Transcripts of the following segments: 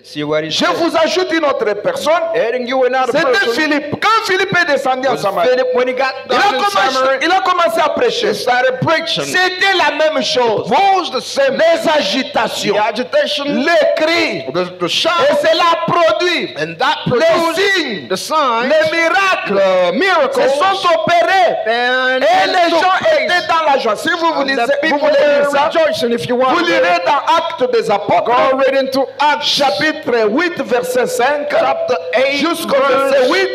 See what he Je said. vous ajoute une autre personne. Adding you another C'était person. Philippe. Quand Philippe est descendu en Was Samarie, Philip, when he got down in Samaria, il a commencé à prêcher. he started preaching. C'était la même chose. Was the same. Les agitations, The agitation, les cris, the shout, et cela produit and that les produced signes, the signs, les miracles the miracles, se sont opérés. and Et les took gens place. étaient dans la joie. Si vous, And lisez, the vous people voulez were lire ça, rejoicing. If you want, vous lirez dans Actes des Apôtres, go read into Acts chapitre 8, verset 5, chapter 8, jusqu'au verset 8.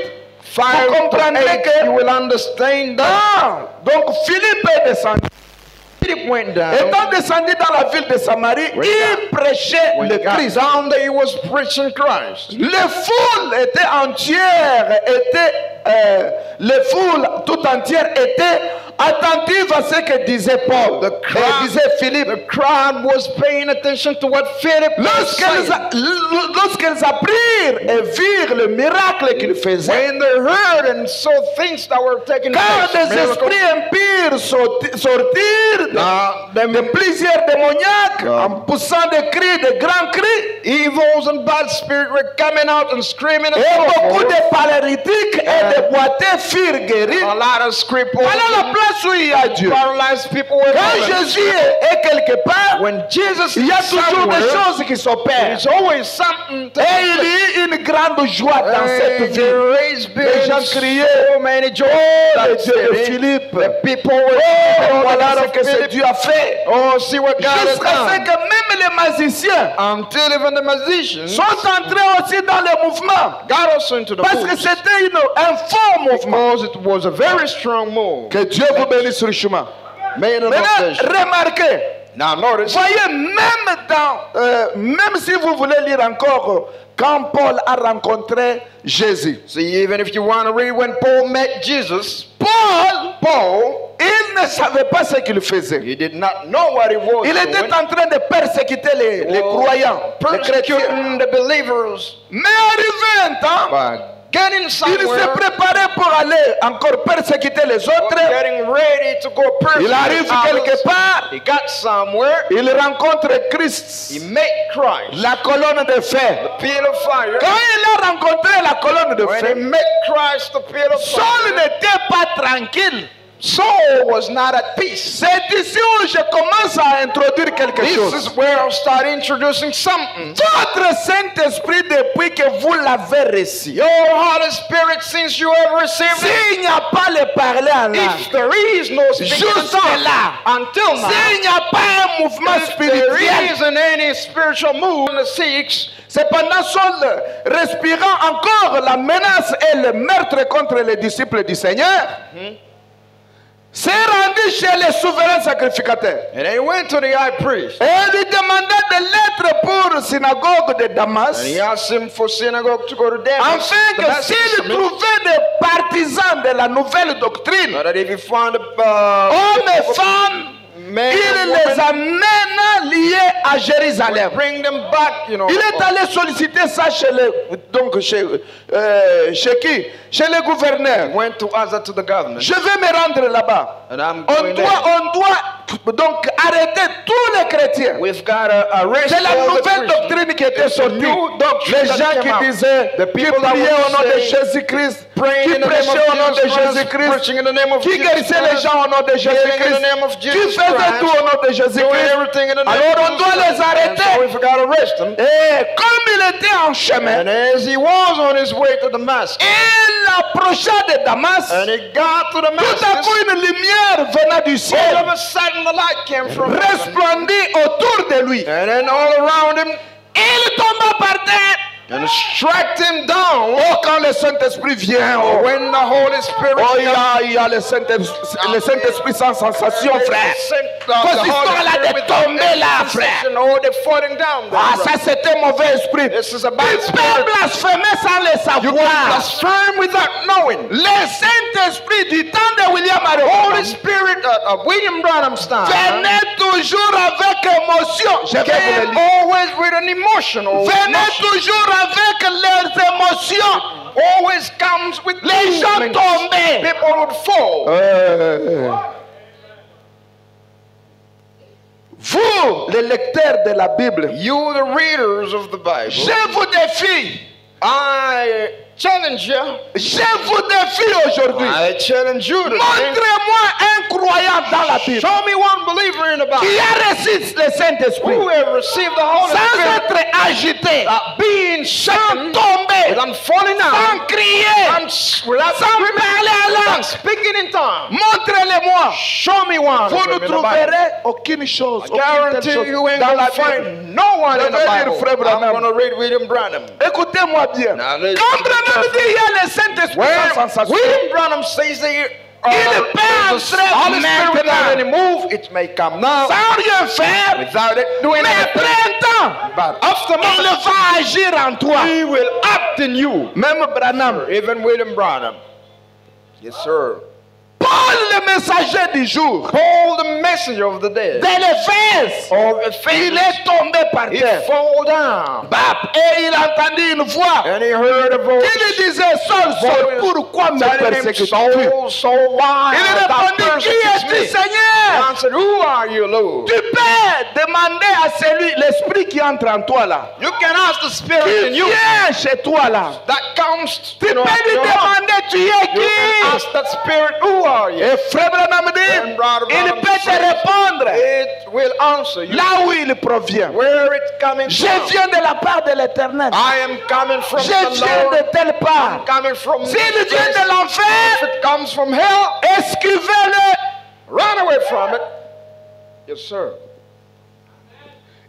5 Vous comprendrez to 8, que you will understand that. donc Philippe est descendu. Philip went down. Étant descendu dans la ville de Samarie, il prêchait When le he got Christ. down there, he was preaching Christ. Les foules étaient entières, les foules tout entières étaient attentives à ce que disait Paul et disait Philippe. The crowd was paying attention to what Philip was saying. Lorsqu'elles apprirent et virent le miracle qu'il faisait, When they heard and saw things that were taking quand place, des miracles, esprits impurs sortirent de plusieurs démoniaques en poussant des cris, de grands cris, evils and bad spirits were coming out and screaming and et so beaucoup forth. de paralytiques et de boiteux furent guéris. A lot of script Voilà la place où il y a Dieu. paralyzed people were Quand going. Jésus est quelque part, When Jesus il y a is toujours des somewhere, choses qui s'opèrent. there's always something to Et il y a une grande joie dans cette And ville. there is Les been gens criaient, so many joy. oh, le That's Dieu de it. Philippe. The people were Oh, voilà ce que ce Philip. Dieu a fait. Oh, see what God has Jusqu'à ce done. que même les magiciens Until even the musicians sont entrés aussi dans le mouvement. got also into the Parce que moves. c'était un fort mouvement. Because it was a very strong move. Que Dieu vous bénisse richement. Made an Maintenant, occasion. remarquez. Now notice, Voyez, même si vous voulez lire encore, quand Paul a rencontré Jésus, see, even if you want to read when Paul met Jesus, Paul, il ne savait pas ce qu'il faisait. he did not know what he was Il était doing. en train de persécuter les croyants, les chrétiens. Persecuting the believers. Mais arrivé un temps, By getting il s'est somewhere, préparé pour aller encore persécuter les autres. getting ready to go persecute Il arrive others. quelque part, He got somewhere. il rencontre Christ, He met Christ. la colonne de feu. The pillar of fire. Quand il a rencontré la colonne de When he feu, met Christ, the pillar of Saul fire, n'était pas tranquille. Saul was not at peace. C'est ici où je commence à introduire quelque This chose. is where I'll start introducing something. Votre Saint-Esprit, depuis que vous l'avez reçu, Your Holy Spirit, since you have received it, s'il n'y a pas le parler en if langue, there is no speaking in juste tongues, là, until now, s'il n'y a pas un mouvement if there spirituel, isn't any spiritual move in the six, cependant, Saul, respirant encore la menace et le meurtre contre les disciples du Seigneur, s'est rendu chez les souverains sacrificateurs. and he went to the high priest, Et lui demanda des lettres pour synagogue de Damas, and he asked him for synagogue to go to Damascus, afin que s'il trouvait des partisans de la nouvelle doctrine, so that if he found hommes et femmes, men il and les women, amène liés à Jérusalem. bring them back, you know. Il est allé solliciter ça chez qui? Chez le gouverneur. Went to Asa to the governor, Je vais me rendre là-bas. and I'm On going there. doit donc arrêter tous les chrétiens. We've got to arrest C'est la all the nouvelle Christians. doctrine qui était sortie. new doctrine Les that gens came qui out. disaient, The qui people that priaient au would nom de say, Jésus-Christ, praying qui in the name prêchaient au nom of de Jesus Christ, Jésus-Christ, preaching in the name of qui Jesus guérissaient les Christ, gens au nom de healing in the Jésus-Christ, name of qui Jesus faisaient Christ, tout au nom de doing Jésus-Christ. everything in the name Alors of on doit Jesus les Christ. And so we arrêter. forgot to arrest him. Et comme il était en chemin, And as he was on his way to Damascus, il approcha de Damas. and he got to Tout à Damascus, coup, une lumière venant du all ciel of a sudden the light came from heaven. resplendit autour de lui. And then all around him, Il tomba par terre. and struck him down. Oh, quand le Saint-Esprit vient, oh, When the Holy Spirit oh, il y a le Saint-Esprit sans sensation, frère. Cette histoire-là de tomber là, frère. Oh, they're falling down there, Ah, bro. ça c'était mauvais esprit. This is a Tu bad peux spirit. blasphémer sans le You can savoir. blaspheme without knowing. Le Saint-Esprit du temps de William Holy Arehoboam Spirit of William Branham's time venait toujours avec émotion. Je vais vous le came lire. always with an emotional Venait emotion. toujours avec leurs émotions. Always comes with Les gens movements. tombaient. People would fall. Vous, les lecteurs de la Bible, You, the readers of the Bible, je vous défie. I challenge you. Je vous défie aujourd'hui. I challenge you today. Montrez-moi un croyant dans la Bible Show me one believer in the qui Bible a reçu le Saint-Esprit who have received the Holy sans Spirit, être agité, being sans shaken, tomber, without falling sans down, crier, without sans parler en without langue. speaking in tongues. Montrez-les-moi. Show me one. Vous of ne them in the Bible. trouverez aucune chose, I aucune telle guarantee chose you ain't dans la gonna Bible. find no one Je in the vais lire Bible. Frère Branham. I'm gonna read William Branham. Écoutez-moi bien. Now, listen. Quand Branham dit il y a le Saint-Esprit When sans sensation, William Branham says that Il peut there's the Holy Spirit entrer without any maintenant. move, it may come now sans rien faire, without it doing mais anything. après un temps, But after il va agir en toi. he will act in you. Même Branham. Even William Branham. Yes, sir. Paul, le messager du jour, Paul, the messenger of the day, de l'Éphèse, of il Ephesians, est tombé par he terre. fall down. Bap, et il entendit une voix And he heard a voice. qui lui disait, Saul, Saul, pourquoi me telling him, persécutes-tu? Saul, Saul, why Il hast thou répondit, qui persecuted es-tu, me? Seigneur? He answered, who are you, Lord? Tu peux demander à celui, l'esprit qui entre en toi là, You can ask the Spirit qui in you vient chez toi là. that comes Tu to peux lui demander, tu es You can qui? ask that Spirit, who are you? Et frère Branham dit, And Brother il Branham peut te says, répondre It will answer you. là où il provient. Where it's coming Je from. viens de la part de l'Éternel. I am coming from Je the viens Lord. de telle part. I'm coming from S'il this vient place. de If l'enfer, it comes from hell, esquivez-le. run away from it. Yes, sir.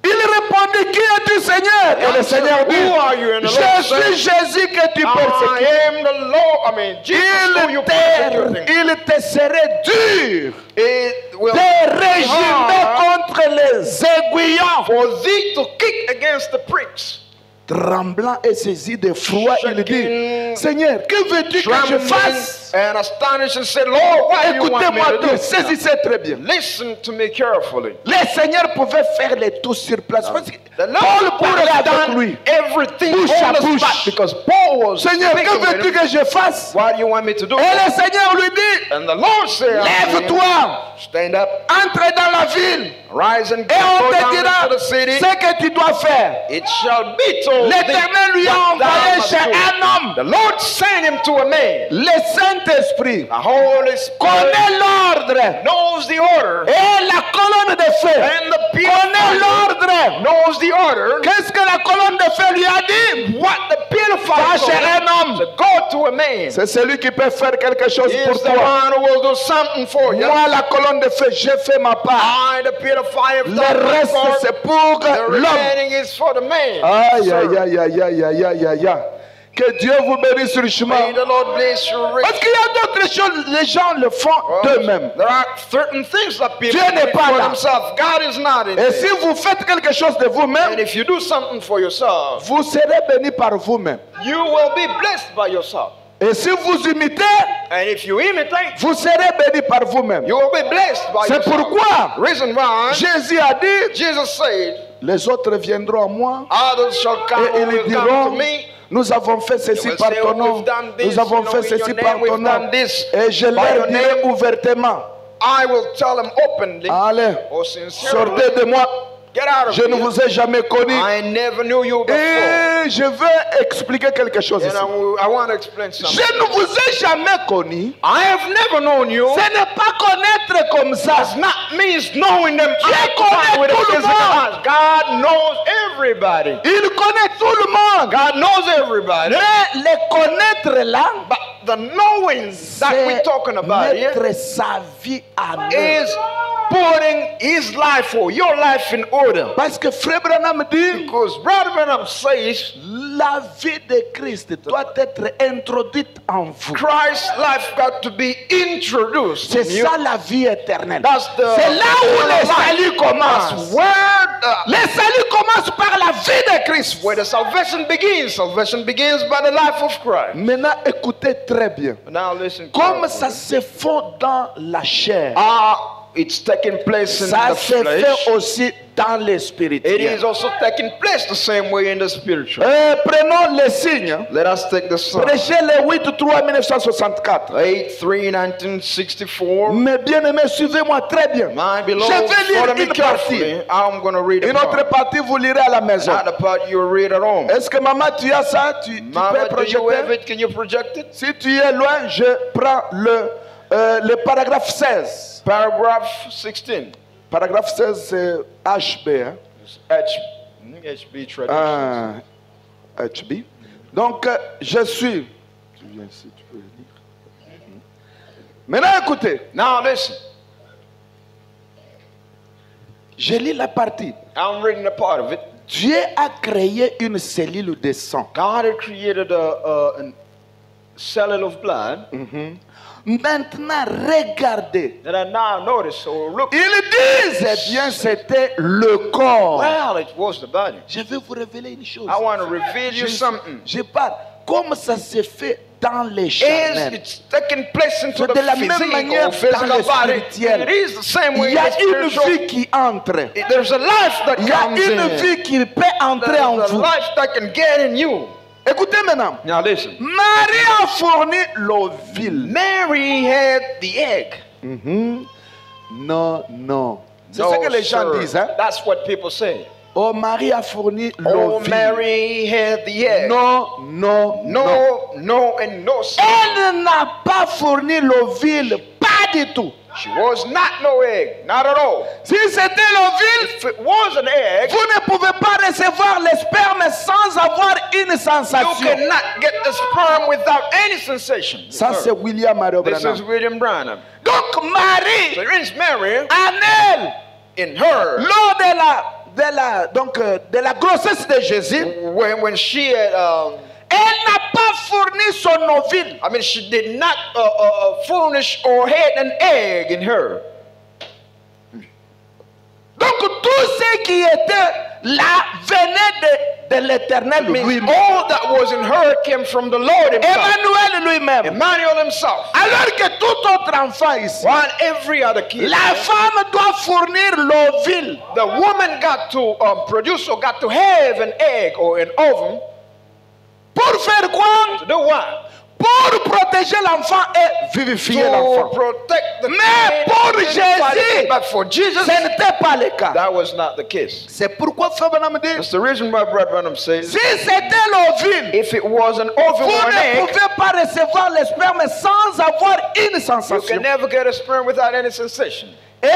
Il répondit, qui es-tu, Seigneur? Et le Seigneur dit, Who are you? And the je Lord suis said, Jésus que tu I persécutes. am the Lord. I mean, Jesus who you persecuting. Il te serait dur It will de be régimer hard contre les aiguillons. for thee to kick against the pricks. Tremblant et saisi de froid, il dit, Seigneur, que veux-tu que je Trembling fasse? and astonished and said, Lord, what do you want me Écoutez-moi to bien, do? saisissez très bien. Listen to me carefully. Le Seigneur pouvait faire les tout sur place. Parce que The Lord Paul would parlait have avec done lui. everything Bouche on à the bouche. spot because Paul was Seigneur, speaking que with veux-tu him. que je fasse? What do you want me to do? Et le Seigneur lui dit, And the Lord said, lève-toi, stand up, entre dans la ville, rise and et on go te down dira into the city. ce que tu dois faire. It shall be told thee L'Éternel lui a what thou envoyé must chez do. un homme. The Lord sent him to a man. Le Saint-Esprit The Holy Spirit connaît l'ordre knows the order. et la colonne de feu And the connaît purifier l'ordre. knows the order. Qu'est-ce que la colonne de feu lui a dit? What the Va purifier chez un homme. to go to a man. C'est celui qui peut faire quelque chose He pour is the toi. one who will do something for you. Moi, la colonne de feu, j'ai fait ma part. I, the purifier, have Le done my reste, part. c'est pour The l'homme. remaining is for the man. Aïe, Sir. aïe, aïe, aïe, aïe, aïe, aïe, aïe, aïe. Que Dieu vous bénisse richement. May the Lord bless you Parce rich. qu'il y a d'autres choses, les gens le font d'eux-mêmes. There are certain things that people Dieu n'est do pas for là. themselves. God is not in Et it. si vous faites quelque chose de And vous-même, if you do something for yourself, vous serez béni par vous-même. you will be blessed by yourself. Et si vous imitez, And if you imitate, vous serez béni par vous-même. you will be blessed by C'est yourself. pourquoi Reason why Jésus a dit, Jesus said, les autres viendront à moi others shall come, et who ils will come to diront, me. nous avons fait ceci They will par say, ton "Oh, nom, we've done this, nous avons you know, fait in ceci your par name, we've ton nom. done this Et je by leur your dirai name." ouvertement, I will tell them openly allez, or sincerely, sortez de moi, get out of je ne here. vous ai jamais connu. I never knew you before. Et je veux expliquer quelque chose And ici. I want to explain something. Je ne vous ai jamais connu. I have never known you. Ce n'est pas connaître comme ça. Does not means knowing them Dieu eye to connaît eye with a tout le physical monde. eyes. God knows everybody. Il connaît tout le monde. God knows everybody. Mais les connaître là, But the knowing that we're talking about here mettre sa vie en œuvre. is putting his life or your life in order. Parce que Frère Branham dit, Because Brother Branham says la vie de Christ doit être introduite en vous. Christ's life got to be introduced. C'est in you. ça la vie éternelle. That's the C'est là où le salut That's commence. where Le salut commence par la vie de Christ. the salvation begins. Salvation begins by the life of Christ. Maintenant, écoutez très bien. Now listen. Comme carefully. ça se fond dans la chair, it's taking place in Ça the se flesh. fait aussi dans les It spirituels. is also taking place the same way in the spiritual. Prenons les signes. Let us take the sign. Prêchez le 8-3-1964. 8/3/1964. Mes bien-aimés, suivez-moi très bien. My Je beloved, vais follow lire me une partie. carefully. I'm going to read a Une autre part. partie, vous lirez à la maison. Another part you read at home. Est-ce que maman, tu as ça? Tu Mama, peux do you have projeter? it? Can you project it? Si tu es loin, je prends le paragraphe 16. Paragraph 16. Paragraphe 16, c'est HB. Hein? HB Traditions. HB. Donc, je suis. Tu viens ici, tu peux lire. Maintenant, écoutez. Now listen. Je lis la partie. I'm reading a part of it. Dieu a créé une cellule de sang. God had created a cell of blood. Maintenant, regardez. That I now notice or look. Ils disent, eh bien, c'était le corps. Well, it was the body. Je vais vous révéler une chose. I want to reveal you something. Je parle. Comme ça se fait dans les Is charnels. it's taking place into C'est the de la même physique manière or physical dans le body. spirituel. It is the same way Il y in a the une spiritual. vie qui entre. There's a life that Il y a comes une in. vie qui peut entrer en There's a vous. life that can get in you. Écoutez maintenant. Now listen. Marie a fourni l'ovule. Mary had the egg. Non, non. C'est No, ce que les gens sir. disent. Hein? That's what people say. Oh, Marie a fourni Oh, l'ovule. Mary had the egg. Non, non, non. No, no, and no, sir. Elle n'a pas fourni l'ovule. Pas du tout. She was not no egg. Not at all. Si c'était l'ovule, If it was an egg, vous ne pouvez pas recevoir le sperme sans avoir une you sensation. cannot get the sperm without any sensation. Ça, c'est William Mario This is Branham. William Branham. Donc, Marie, So there is Mary en elle, in her. lors de la grossesse de Jésus, When she had, elle n'a pas fourni son ovule. I mean, she did not furnish or had an egg in her. Donc, tout ce qui était là venait de l'Éternel I mean, lui-même. all that was in her came from the Lord himself. Emmanuel lui-même. Emmanuel himself. Alors que tout autre enfant ici, While every other kid, la femme doit fournir l'ovule. the woman got to produce or got to have an egg or an ovum. Pour faire quoi? To do what? Pour protéger l'enfant et vivifier To l'enfant. protect the Mais kid, pour identify the Jésus, kid. But for Jesus, Ce n'était pas le cas. that was not the case. C'est pourquoi Frère Branham dit, That's the reason why Brother Branham says, si c'était l'ovule, if it was an ovum vous or an ne egg, pouvez pas recevoir le sperme sans avoir une you sensation. can never get a sperm without any sensation. Et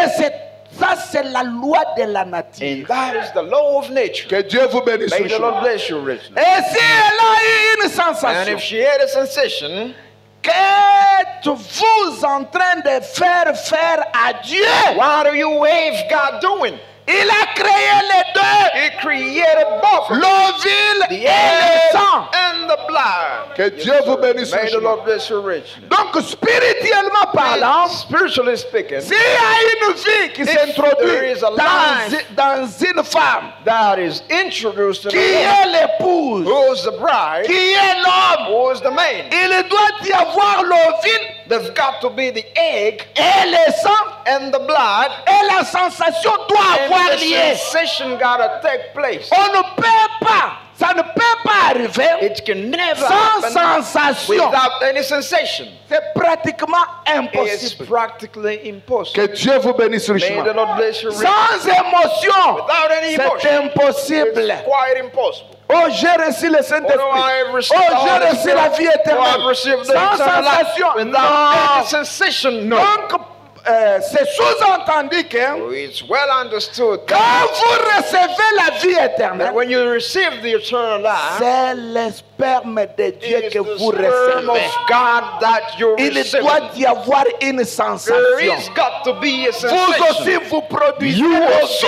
ça, c'est la loi de la nature. And that is the law of nature. Que Dieu vous bénisse. May the Lord bless you richly. Et si elle a eu une And sensation, if she had a sensation, qu'êtes-vous en train de faire à Dieu? what are you wave God doing? Il a créé les deux, He created both l'ovule the et le sang. egg and the blood. Que Dieu vous bénisse. May the Lord bless you richly. Donc, spirituellement parlant, Spiritually speaking, s'il y a une vie qui there s'introduit is a life dans une femme that is introduced in qui the est l'épouse, who's the bride, qui est l'homme, who's the man. il doit y avoir l'ovule There's got to be the egg et le sang, and the blood, et la sensation doit and avoir the lieu. sensation gotta take place. On ne peut pas, ça ne peut pas arriver It can never sans happen sensation. without any sensation. C'est pratiquement It's impossible. practically impossible. Que Dieu vous bénisse May richement. the Lord bless you richly. Sans émotion, Without any c'est emotion, impossible. it's quite impossible. Oh, j'ai reçu le Oh, Saint-Esprit. no, I have Oh, received the j'ai Holy reçu la vie Spirit. Oh, I've éternelle. received the Sans eternal life. sensation. Without any Non. sensation, no. Donc, c'est sous-entendu que It's well understood quand vous recevez la vie that éternelle, when you receive the eternal life, c'est le sperme de Dieu it is que the vous sperm recevez. of God that you Il receive. doit y avoir une There sensation. is got to be a Vous aussi, sensation. vous produisez You l'ovule. also,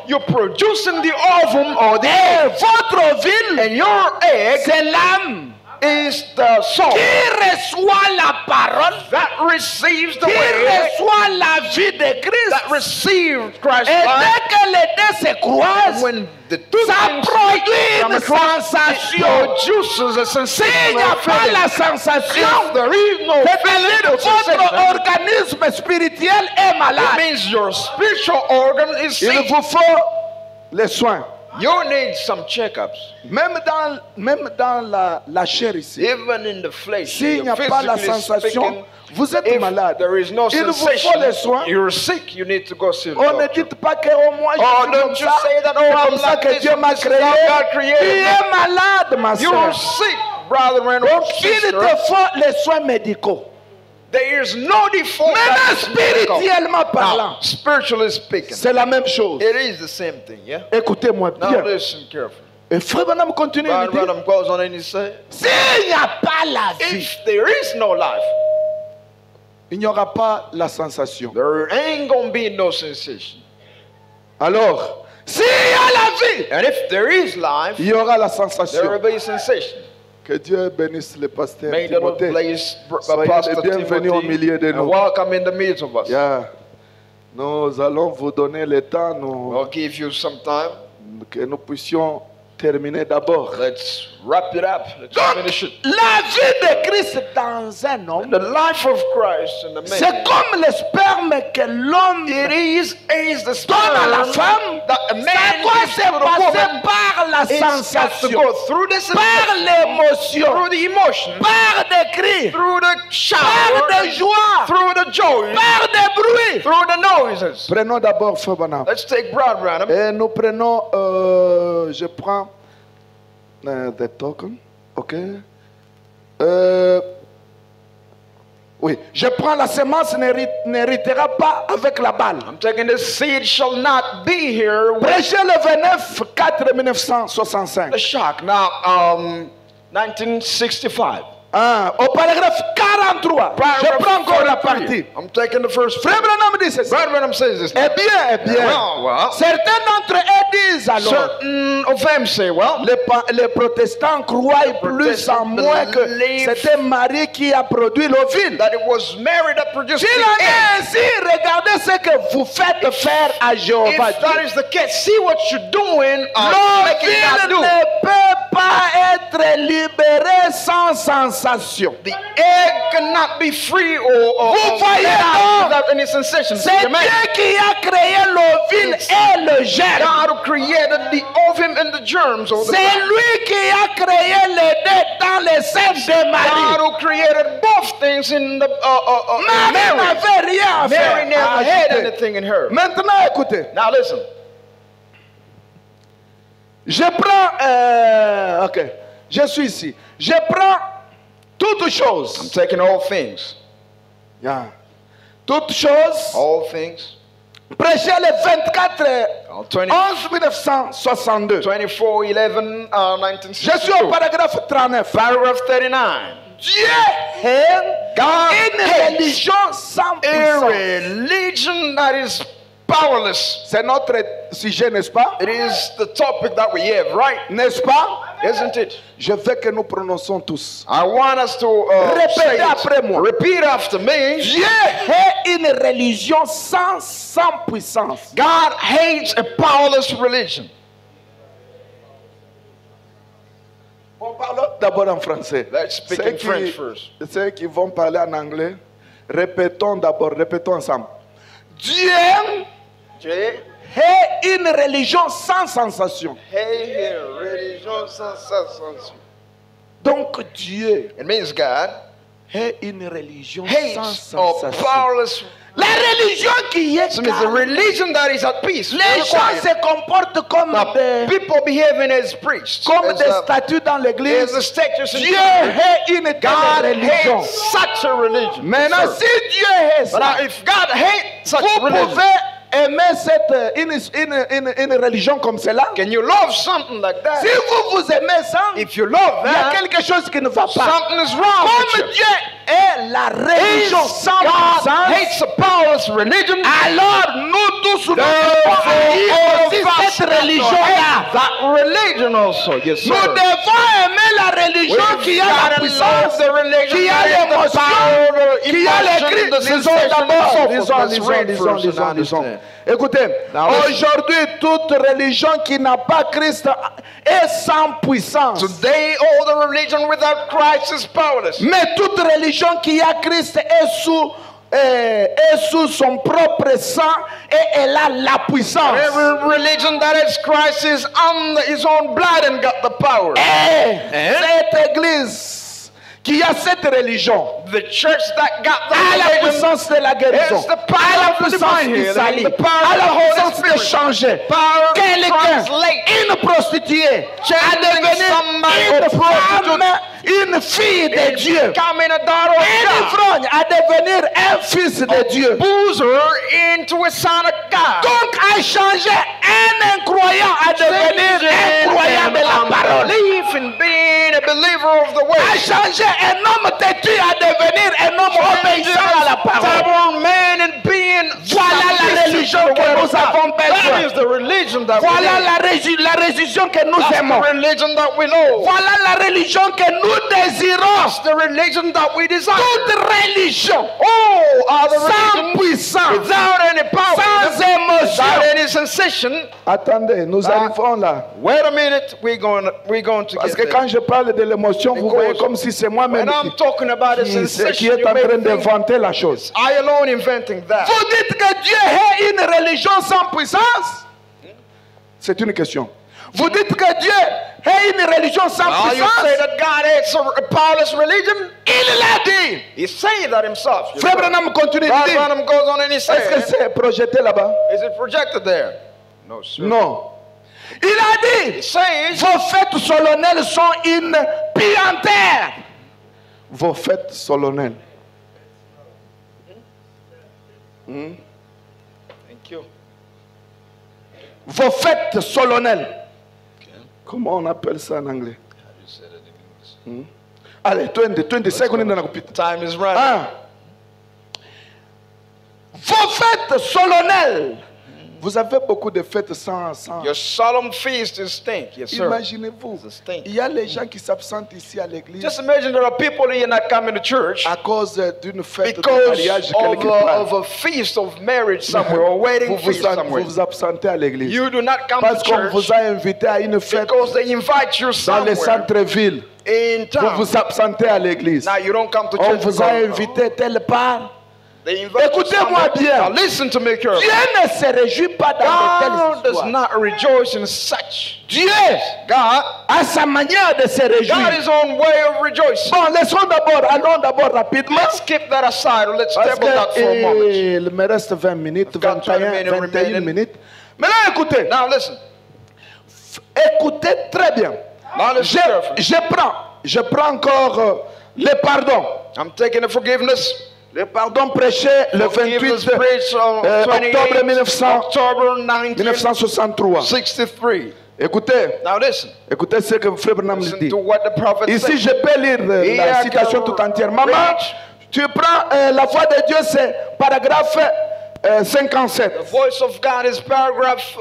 you're producing the ovum or the Et egg, votre ovule, and your egg c'est l'âme. is the soul qui reçoit la parole, that receives the qui way, reçoit la vie de Christ. that receives Christ's Et life. dès que les deux se croisent, When the two ça things produit come une across, it sensation. produces a S'il sensation n'y a of pas feeling. la sensation, If there is no feeling c'est-à-dire or sensation, votre organisme spirituel est it malade. means your spiritual organ is Il sick. vous faut les soins. You need some checkups. Même dans la chair ici. Even in the flesh, S'il n'y a pas la physically sensation, speaking, vous êtes if malade. there is no Il vous sensation, faut les soins. you're sick, you need to go see the On ne doctor. dit pas que oh, moi je Oh, suis don't comme you ça. say that, oh, C'est I'm comme ça like que this, Dieu m'a this is créé. how God created Tu me. es malade, ma You're soeur. sick, brother and Donc il sister. te faut les soins médicaux. There is no default. Maintenant, that is medical. spirituellement parlant, Now, spiritually speaking, c'est la même chose. it is the same thing, yeah? Écoutez-moi Now bien. listen carefully. Et Frère Branham continue. Brother Il dit, Branham goes on and he says, s'il n'y a pas la vie, if there is no life, il n'y aura pas la sensation. there ain't gonna be no sensation. Alors, s'il y a la vie, And if there is life, il y aura la there will sensation. be sensation. Que Dieu bénisse le pasteur May the Lord Timothée. bless Soyez Pastor les bienvenus au milieu de Timothy and nous. welcome in the midst of us. Yeah. Nous allons vous donner le temps We'll give you some time. que nous puissions terminer d'abord. Let's wrap it up. Let's Donc, finish it. la vie de Christ dans un homme, The life of Christ in the c'est man. comme le sperme que l'homme It is the donne à la sperm femme. that a Ça man doit gives se to the passer woman. par la It's got to sensation, go through the par sensation, l'émotion, through the emotion, par des cris, through the par shower, des joies, through the joy, par des bruits. through the noises. Prenons d'abord Frère Branham. Let's take Brother Branham. Et nous prenons, je prends the token, ok. Oui, je prends la semence n'héritera pas avec la balle. I'm taking the seed shall not be here with Prêchez le 29/4/1965. the shock. Now, 1965. Au paragraphe 43, je prends encore la partie. I'm taking the first. Frère Branham dit ceci. Brother Branham says this. Eh bien, Well, certains d'entre eux disent alors, certain of them say, well, les protestants croient plus en moins que c'était Marie qui a produit l'ovule. that it was Mary that produced S'il the en egg. est ainsi, regardez ce que vous faites faire à Jéhovah. If that is the case, see what you're doing. Making L'ovule God do. ne peut pas être libéré sans sensation. The egg cannot be free or Vous voyez without any sensation. C'est Amen. Dieu qui a créé l'ovule et le germe. God who created the ovum and the germs. Or the C'est lui qui a créé les deux dans les seins de God Marie. who created both things in the in Marie Mary. n'avait rien à faire. Mary never à had ajouter. anything in her. Maintenant, écoutez. Now listen. Je prends. Ok. Je suis ici. Je prends toutes I'm choses. taking all things. Yeah. Toutes choses. All things. Prêchez le 24 20, 11 1962. 24/11, Je suis au 1962. paragraphe 39. Paragraph 39. Dieu est God une hates religion sans a puissance. religion that is powerless. C'est notre sujet, n'est-ce pas? It is the topic that we have, right? N'est-ce pas? Isn't it? Je veux que nous prononcions tous. I want us to Répétez say it. après moi. Repeat after me. Dieu est une religion sans puissance. God hates a powerless religion. On parle d'abord en français. Let's speak in French first. Ceux qui vont parler en anglais, répétons d'abord, répétons ensemble. Dieu Hey, est une religion sans sensation. here, religion sans sensation. Donc Dieu It means God est une religion sans hates a sensation. powerless. La religion qui est So it's a calme, religion that is at peace. les very gens quiet. se comportent comme Now, des people behaving as priests. comme As, des statues dans as l'église. the statues in Dieu church. est une telle God religion. hates such a religion. Maintenant, Yes, sir. si Dieu est But now, ça, if God hates such vous religion, pouvez aimer une religion comme cela. can you love something like that? Si vous aimez ça, il If you love y a that, quelque chose qui ne va pas. something is wrong with Comme you. Dieu est la religion sans God puissance, hates a powerless religion. alors nous tous, nous devons haïr aussi cette religion-là. That religion also, yes, sir. Nous devons aimer la religion qui a la puissance, qui a l'émotion, qui a les cris. Lisons. Écoutez, aujourd'hui, toute religion qui n'a pas Christ est sans puissance. Today, all the religion without Christ is powerless. Mais toute religion qui a Christ est sous son propre sang et elle a la puissance. Every religion that is Christ is under his own blood and got the power. Cette église qui a cette religion The church that got the a la religion puissance de la guérison, is the a power la of the puissance divine du healing, salut, the power a of la the Holy puissance de Spirit, changer power of quelqu'un, translate, une prostituée, à changing devenir somebody une a femme, une fille de Dieu, becoming a daughter un of ivrogne à devenir un fils de Dieu. God, boozer into a son of God. Donc à changer un incroyant à devenir un croyant de la parole. Belief in being a believer of the À word. changer un homme têtu à devenir un homme obéissant à la parole. Stubborn man and being Voilà la religion que nous avons That besoin. is the religion that we Voilà need. la religion que nous That's aimons. the religion that we know. Voilà la religion que nous désirons. That's the religion that we desire. Toute religion All other sans religions puissance, without any power, sans without émotion. any sensation. Attendez, nous arrivons là. Wait a minute, we're going to Parce get que there. quand je parle de l'émotion, vous voyez comme si c'est moi-même When I'm talking about a qui sensation, est you en may train think, d'inventer la chose. I alone inventing that. Vous dites que Dieu est une religion sans puissance? C'est une question. Vous dites que Dieu est une religion sans Now you puissance? say that God is a powerless religion? Il l'a dit. He's saying that himself. Frère Branham continue de Brother dire. Branham goes on and he Est-ce que says, c'est projeté là-bas? is it projected there? No, sir. Non. Il a He dit, says, vos fêtes solennelles sont une piantaire. Vos fêtes solennelles. thank you. Vos fêtes solennelles. Comment on appelle ça en anglais? Allez, 20 secondes dans la copite. Time is running. Ah. Vos fêtes solennelles. Vous avez beaucoup de fêtes sans. Your solemn feast is stink. Yes, sir. Imaginez-vous, It's a stink. il y a les gens qui s'absentent ici à l'église Just imagine there are people here not coming to church à cause d'une fête de because mariage quelque of part. a feast of marriage somewhere or wedding feast Vous somewhere. vous absentez à l'église. You do not come Parce to qu'on church vous a invité à une fête because they invite you dans les somewhere centres-villes. in Vous town. vous absentez à l'église. Now you don't come to On church. vous a because invité telle part. they invite you Écoutez-moi somewhere. bien. Now listen to me carefully. Dieu ne se réjouit pas dans de telles God does histoires. not rejoice in such. Dieu God a sa manière de se réjouir. got his own way of rejoicing. Bon, allons d'abord rapidement. Let's keep that aside or let's Parce table that for a moment. qu'il me reste 20 minutes, I've got 20 minutes 21 remaining. minutes. Maintenant, écoutez. Now listen. Écoutez très bien. Now listen carefully. Je prends encore le pardon. I'm taking the forgiveness. Le pardon prêché le Forgiveness 28 preached on octobre 28 October 1963. 1963. Écoutez, Now listen. écoutez ce que Frère Branham Listen dit. to what the prophet Ici, said. je peux lire Here la I citation can tout entière. Maman, read. tu prends la voix de Dieu, c'est paragraphe 57. The voice of God is paragraph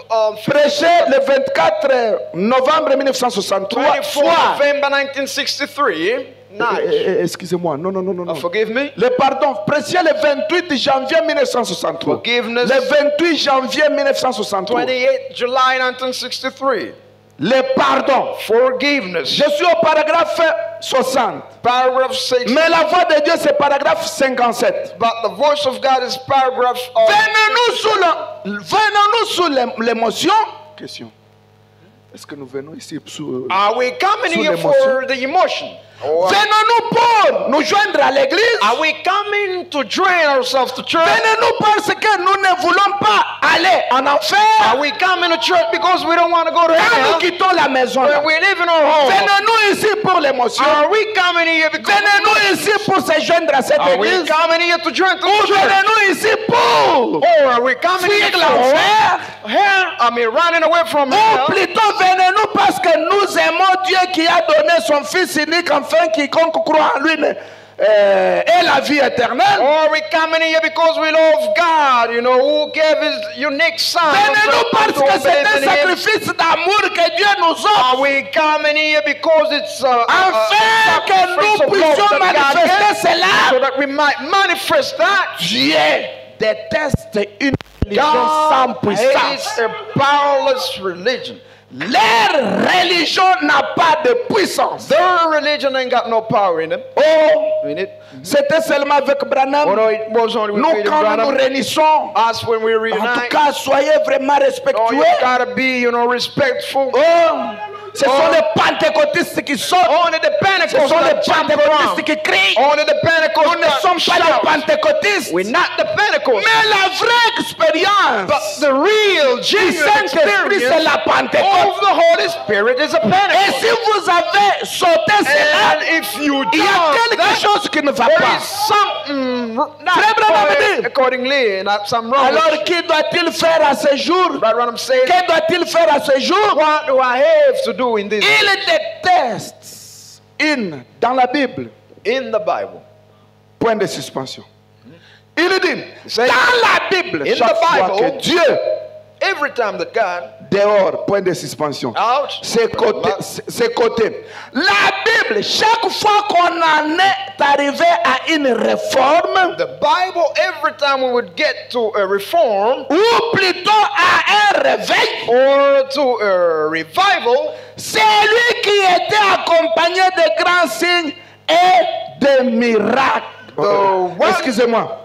Prêché le 24 novembre 1963, 24 soit, November 1963. Nice. excusez-moi, non. Forgive me. Le pardon, prêché le 28 janvier 1963. Forgiveness. Le 28 janvier 1963. 28 July 1963. Le pardon. Forgiveness. Je suis au paragraphe 60. Paragraph 6. Mais la voix de Dieu, c'est paragraphe 57. But the voice of God is paragraph Venons-nous sous l'émotion. Question. Est-ce que nous venons ici sous... Are we coming sous here l'émotion? for the emotion? Or Venons-nous pour nous joindre à l'église. are we coming to join ourselves to church? Venons-nous parce que nous ne voulons pas aller en enfer. Are we coming to church because we don't want to go to Quand nous hell? quittons la maison. When we live in our home. Venons-nous ici pour l'émotion. Are we coming here because Venons-nous ici pour se joindre à cette are we église. coming here to join the Ou church? venons-nous ici pour Or are we coming here fuir to l'enfer. hell? I mean, running away from Ou hell. plutôt venez-nous parce que nous aimons Dieu qui a donné son Fils unique afin quiconque croit en lui et la vie éternelle. Or we coming here because we love God, you know, who gave His unique Son. Venez-nous parce que c'est un sacrifice d'amour que Dieu nous offre. Are we coming here because it's Afin que nous puissions manifester cela. so that we might manifest that? Dieu déteste une religion sans God puissance. hates a powerless religion. Leur religion n'a pas de puissance. Their religion ain't got no power in them. Oh, In it. c'était seulement avec Oh Branham. no, it was only with Nous, William quand nous Branham. nous réunissons, As when we en tout reunite, cas, soyez vraiment oh, respectueux. you gotta be, you know, respectful. Oh, ce sont les pentecôtistes qui sautent. Only the Ce sont les Pentecostals jump pentecôtistes around. qui crient. Only the Nous ne sommes Pentecostals pas les shout. pentecôtistes. We're not the Pentecostals. Mais la vraie expérience But the real, du genuine Saint-Esprit, c'est la experience Pentecôte. of the Holy Spirit is a Et Pentecost. si vous avez sauté cela, And if you il y a do quelque that, chose qui ne va there pas. is something not Frère Branham dit. accordingly, not some wrong. Alors, qui doit-il faire à ce jour? Brother Branham says, Que doit-il faire à ce jour? what do I have to do in this? Il déteste dans la Bible. In the Bible. Point de suspension. Il dit, says, dans la Bible, in chaque the fois Bible, que Dieu, Every time that God, dehors, point de suspension, out, c'est côté. La Bible, chaque fois qu'on en est arrivé à une réforme, the Bible, every time we would get to a reform ou plutôt à un réveil, or to a revival, c'est lui qui était accompagné de grands signes et de miracles. Excusez-moi.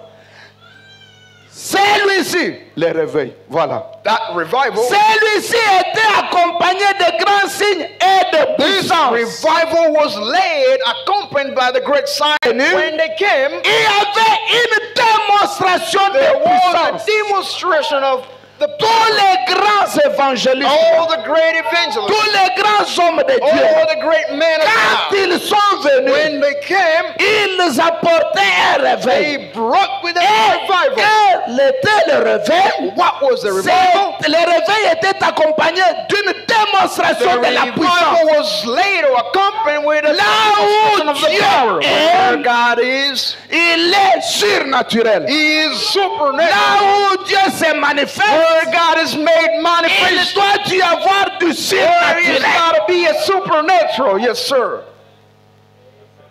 Celui-ci, le réveil, voilà. that revival, Celui-ci était accompagné de grands signes et de this puissance. revival was led, accompanied by the great sign. When they came, Il y avait une démonstration there de was a puissance. demonstration of the Tous les grands évangélistes, all the great evangelists, tous les grands hommes de all Dieu, the great men of quand God, ils sont venus, when they came, ils apportaient un réveil. they brought with them Et a revival. quel était le réveil? What was the revival? Le réveil était accompagné d'une The démonstration de la revival puissance. was later accompanied with a Là où demonstration of the Dieu power. Where est, God is, il est surnaturel. He is Là supernatural. où Dieu se manifeste, Where God is made il manifest, doit y avoir du there is surnaturel. got to be a supernatural. Yes, sir.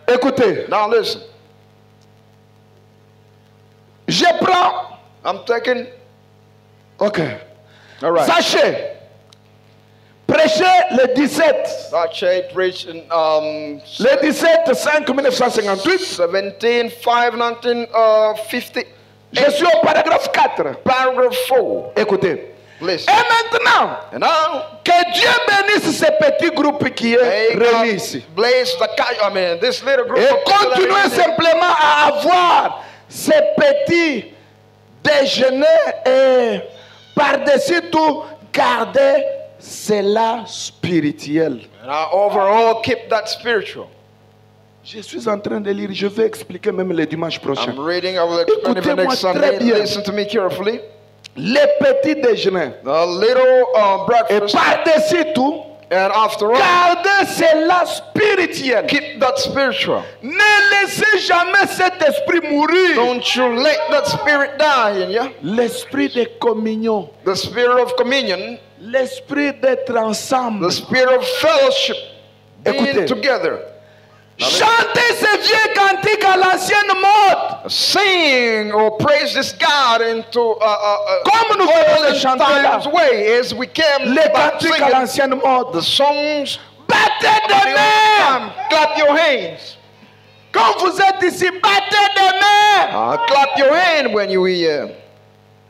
Écoutez, Now listen, je prends. I'm taking. Ok. All right. Sachez, prêchez le 17. Sachet preached in Le 17/5/1958. 17/5/1950, Je suis au paragraphe 4. paragraph 4. Écoutez. Listen. Et maintenant, And now, que Dieu bénisse ce petit groupe qui est may réuni God ici. bless this little group Et of people that are continuez in here. simplement à avoir ces petits déjeuners et par-dessus tout, garder cela spirituel. And I overall keep that spiritual. Je suis en train de lire, je vais expliquer même le dimanche prochain. I'm reading, I will explain it the Écoutez-moi next très Sunday. bien. Listen to me carefully. Les petits déjeuners. The little Et breakfast, par-dessus tout, and after all, gardez cela spirituel. keep that spiritual. Ne laissez jamais cet esprit mourir. Don't you let that spirit die in you. L'esprit de communion, The spirit of communion, l'esprit d'être ensemble. the spirit of fellowship, being Écoutez. together. Chantez ces vieux cantiques à l'ancienne mode. Sing or praise this God into Comme nous venons de olden chanter là. times way as we came Les back cantiques à singing l'ancienne mode. the songs. Battez The des old mains. time. Clap your hands. Quand vous êtes ici, battez des mains. Clap your hand when you hear.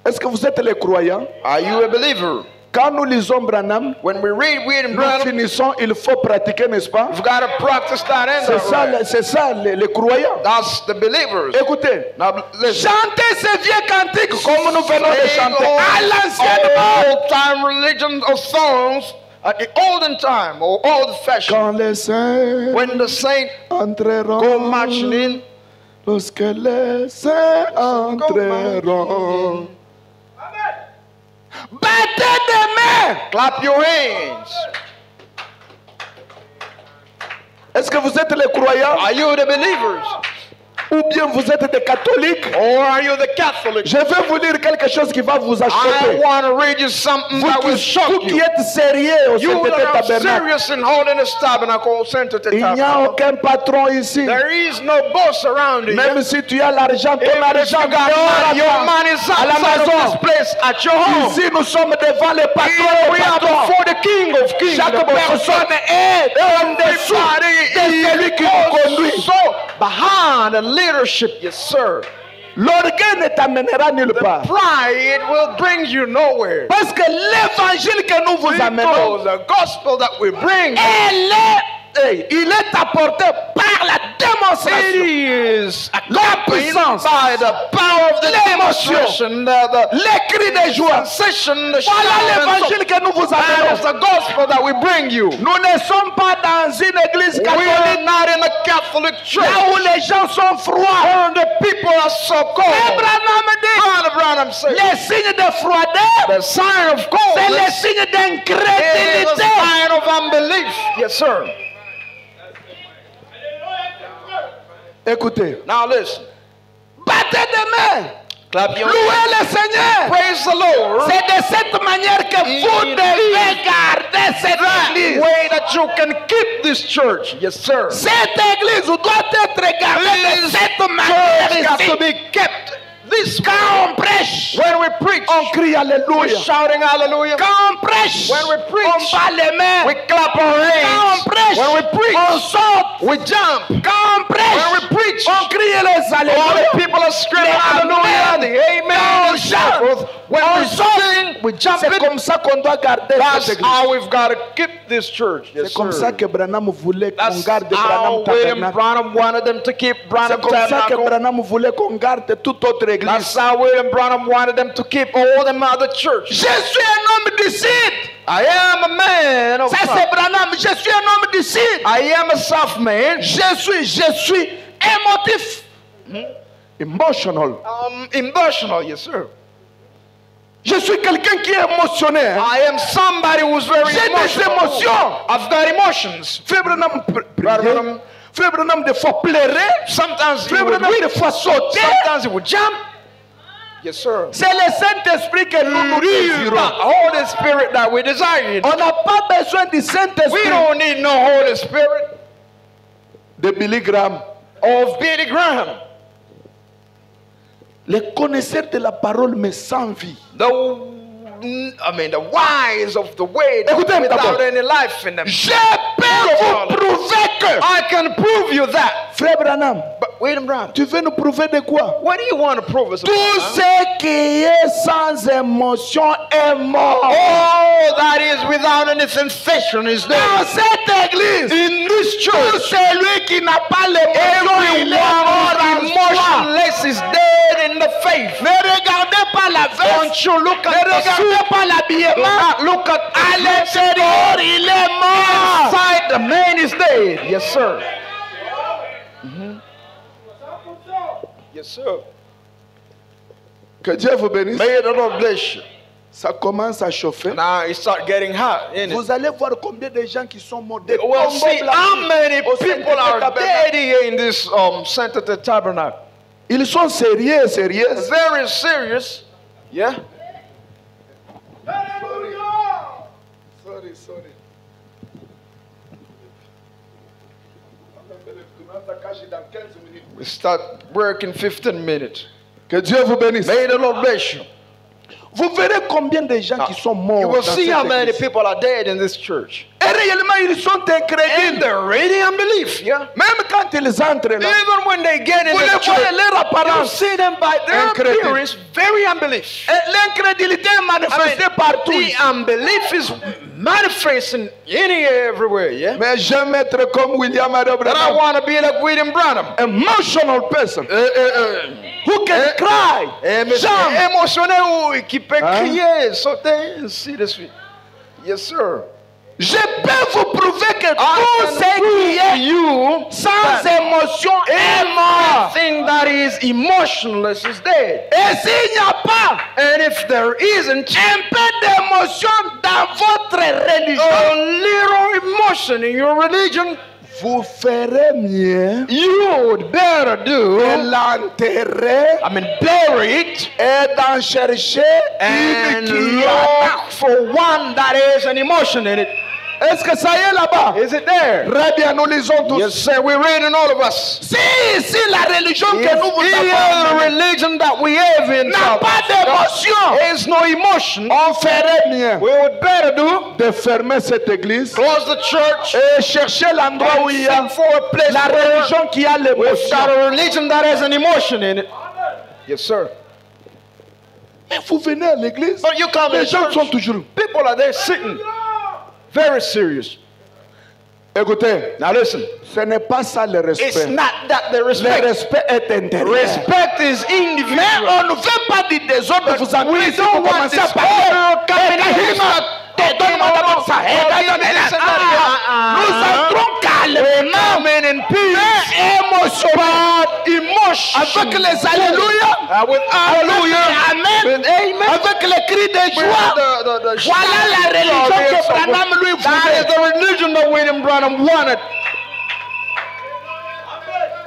Est-ce que vous êtes les croyants? Are you a believer? Quand nous lisons Branham, When we read William nous Branham, finissons, il faut pratiquer, n'est-ce pas? we've got to practice that and C'est that, ça, right? c'est ça les croyants. That's the believers. Écoutez, Now listen. chantez ces vieux cantiques comme nous venons de chanter à l'ancienne mode. Old time religion of songs at the olden time or old fashioned. Quand les saints When the saint entreront, go marching in, lorsque les saints entreront, battez des mains. clap your hands. Est-ce que vous êtes les croyants? Are you the believers? ou bien vous êtes des catholiques, or are you the Catholic? je vais vous lire quelque chose qui va vous I acheter. want to read you something that will Vous shock qui you. êtes sérieux au You Saint-État that are Tabernacle, serious in holding this tabernacle, sanctity il n'y a tabernacle. aucun patron ici. There is no boss around you. Même si tu as l'argent, ton Even if argent you got money, your money is à la outside of this maison. place at your home. Ici, nous sommes devant le patron. Here we are before the King of Kings. Chaque the boss of personne est en dessous de celui qui nous conduit. so behind the leadership, yes, sir. L'orgueil ne t'amènera nulle part. Pride, it will bring you nowhere. Parce que l'évangile que nous vous amenons, Because the gospel that we bring, il est apporté par la it démonstration. is La accompanied puissance, by the power of the l'émotion, demonstration, the les cris de joie. sensation, the Voilà shout, and l'évangile que nous vous so- that is amenons. the gospel that we bring you. Nous ne sommes pas dans une église We are catholique not in a Catholic church là où les gens sont froids. where the people are so cold. Abraham dit, Brother Branham said, les signes de froideur, the sign of c'est cold les is signes a d'incrédulité. sign of unbelief. Yes, sir. Écoutez, Now listen. battez des mains, Clap your hands. louez le Seigneur. Praise the Lord. C'est de cette manière que vous devez garder cette église. Way that you can keep this church. Yes, sir. Cette église doit être gardée de This cette church manière got to ici. be kept. This Quand on prêche, when we preach, on crie we're Alléluia. shouting hallelujah. Quand on prêche, When we preach, on bat les mains. we clap our Quand hands. on prêche, When we preach, on saute. we jump. Quand on prêche, When we preach, on crie les all Alléluia. the people are screaming Les hallelujah, amen. the amen, On and so chante. forth. When On we sing, we jump C'est in. comme ça qu'on doit garder That's cette église. how we've got to keep this church. Yes, C'est comme sir. ça que Branham voulait qu'on That's garde how Branham William Tabernacle. Branham wanted them to keep C'est Branham comme ça que Tabernacle. Branham voulait qu'on garde toute autre That's église. how William Branham wanted them to keep all them other churches. Je suis un homme du Sud. I am a man of Ça South. c'est Branham. Je suis un homme du Sud. I am a South man. Je suis émotif. Emotional. Emotional, yes, sir. Je suis quelqu'un qui est émotionné. Hein. I am somebody who's very J'ai des emotional. émotions. I've got emotions. Frère Branham Brother Branham, Frère Branham des fois pleurer. sometimes he Frère would Branham weep. des fois sauter. Sometimes he would jump. Yes, sir. C'est le Saint-Esprit que nous It is the désirons. Holy Spirit that we desire. On n'a pas besoin du We Saint-Esprit don't need no Holy Spirit de Billy Graham. of Billy Graham. Les connaisseurs de la parole mais sans vie. The wise of the way Écoutez-moi without d'abord. any life in them. Je peux vous prouver que. I can prove you that. Frère Branham, But wait a minute. tu veux nous prouver de quoi? What do you want to prove us Tout about? ce qui est sans émotion est mort. All that is without any sensation is Dans there. cette église, In this tout church, celui qui n'a pas l'émotion, il est mort en everyone soi. emotionless is dead in the faith. Ne regardez pas la veste. Don't you look Ne at the suit. regardez pas Do l'habillement. not look at À the l'intérieur, il est mort. inside. The man is dead. Yes, sir. Yes, sir. Que Dieu vous bénisse. May the Lord bless you. Ça commence à chauffer. Now it start getting hot, isn't it? Vous allez voir combien de gens qui sont morts. Des Well, tombeaux see how blanchis many au people Saint-État are Tabernacle. dead here in this Sanctity Tabernacle. Ils sont sérieux. Very serious. Yeah. Sorry. We start work in 15 minutes. Que Dieu vous bénisse. May the Lord bless you. Vous verrez combien de gens qui sont morts. You will dans see cette how many église. people are dead in this church. Et réellement, ils sont And incrédules. they're really unbelief, yeah. Même quand ils entrent là, Even when they get in vous the les voyez church, leur you apparence. see them by their Incrédule. appearance, very unbelief. Et l'incrédulité est manifestée partout. The unbelief is manifesting everywhere, yeah. Mais j'aime être comme William And I Abraham. want to be like William Branham. Emotional person. Who can cry. Jump. Émotionnel ou qui peut Hein? crier, sauter, ainsi de suite. Yes, sir. Je peux vous prouver que I tout can ce qui prove est you sans that émotion est mort. everything that is emotionless is dead. Et s'il n'y a pas And if there isn't un peu d'émotion dans votre religion, a little emotion in your religion, vous ferez mieux You would better do, de l'enterrer bury it et d'en chercher and une qui a. look for one that has an emotion in it. Est-ce que ça y est là-bas? Is it there? Très bien, nous lisons tous. Yes, sir. We're reading all of us. Si la religion que nous vous The avons religion that we have in n'a pas d'émotion, there's no emotion. on ferait mieux We would better do de fermer cette église close the church et chercher l'endroit où il y a and seek for a place la where religion qui a we've l'émotion. got a religion that has an emotion in it. Yes, sir. Mais vous venez à l'église, But you come les to gens church, sont toujours. people are there sitting, very serious. Écoutez, Now listen, ce n'est pas ça le it's respect. not that the Le respect. respect est intérieur. Respect is Mais individual. on ne veut pas dire des autres, vous entendez We ici don't pour want commencer this à parler. order coming in. Donne-moi d'abord ça. Nous entrons calmement in peace, emotion, avec les alléluia, with hallelujah, amen, with amen, avec les cris de joie. Voilà la religion que Branham lui That is voulait. the religion that William Branham wanted.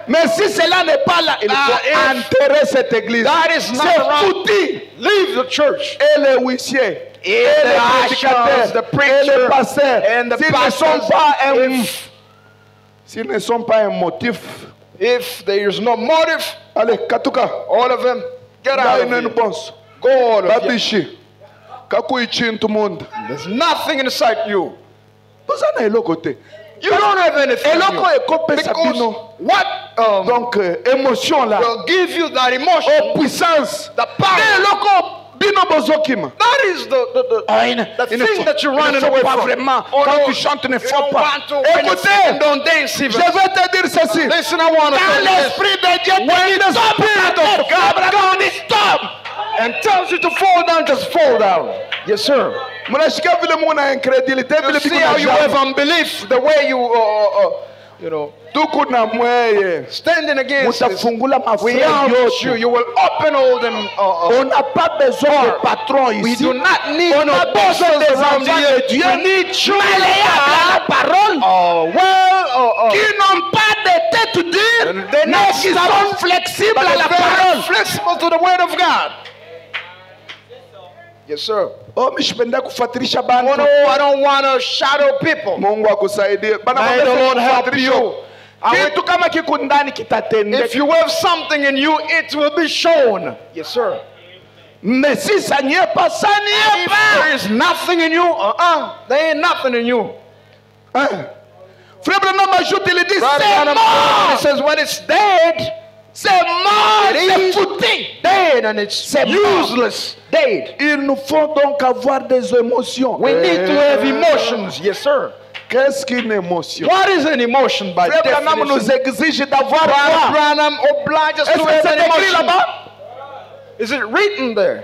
Mais si cela n'est pas là, il faut if enterrer cette église. that is not C'est right, foutu. leave the church. Et les huissiers, et the les ushers, prédicateurs, the et preacher, les pasteurs, and the s'ils ne pastors, sont pas un, if- s'ils ne sont pas un motif, If there is no motive, allez, Katuka, all of them, get out là of il here. pense, Go all of you. babishi, kakuichi tout le monde. There's nothing inside you. Vous en avez l'autre côté. You don't have anything in eloko you. ekopesa Because bino. what Donc émotion là, will give you that emotion, puissance, the power, eloko bino bozokima. that is the thing that you're running away from. Vraiment. Oh, Quand no, tu chantes, ne you faut don't pas. want to, when you Écoutez, sing, don't dance je even. vais te dire ceci. Listen, I want to Quand tell you this. l'esprit de Dieu When te the dit stop, Spirit of God comes stop. and tells you to fall down, just fall down. Yes, sir. Mnashika vile muna incredulité You vile see biko how na you have jamu. unbelief, the way you know, Tuku na mweye. standing against this. Mutafungula We mafreni are you. yote. You will open all them. On n'a pas besoin de patron ici. We do not need On no a besoin bosses des around enfants here. de Dieu. We need children Malléables à la parole. Qui n'ont pas de tête dure, They're mais not qui stubborn, sont flexibles but à la they're very parole. flexible to the word of God. Yes, sir. Oh, mishipenda kufuatilisha Oh bantu. no, I don't want to shadow people. Mungu akusaidie. Bana May the mabesa Lord help kufuatilisha. you. Kitu kama kiko ndani kitatendeka. If you have something in you, it will be shown. Yes, sir. Mais si ça n'y est pas, ça n'y est If pas. there is nothing in you, there ain't nothing in you. Hein? Frère Branham ajoute, il dit, Brother c'est Branham, mort. he says when it's dead, C'est mort, it c'est is foutu. dead and it's C'est mort. useless. Dead. Il nous faut donc avoir des émotions. We need to have emotions. Yes, sir. Qu'est-ce qu'une émotion? What is an emotion by Frère Branham nous definition? exige d'avoir Brother quoi? Branham obliges us Est-ce to que have c'est an écrit emotion. là-bas? Is it written there?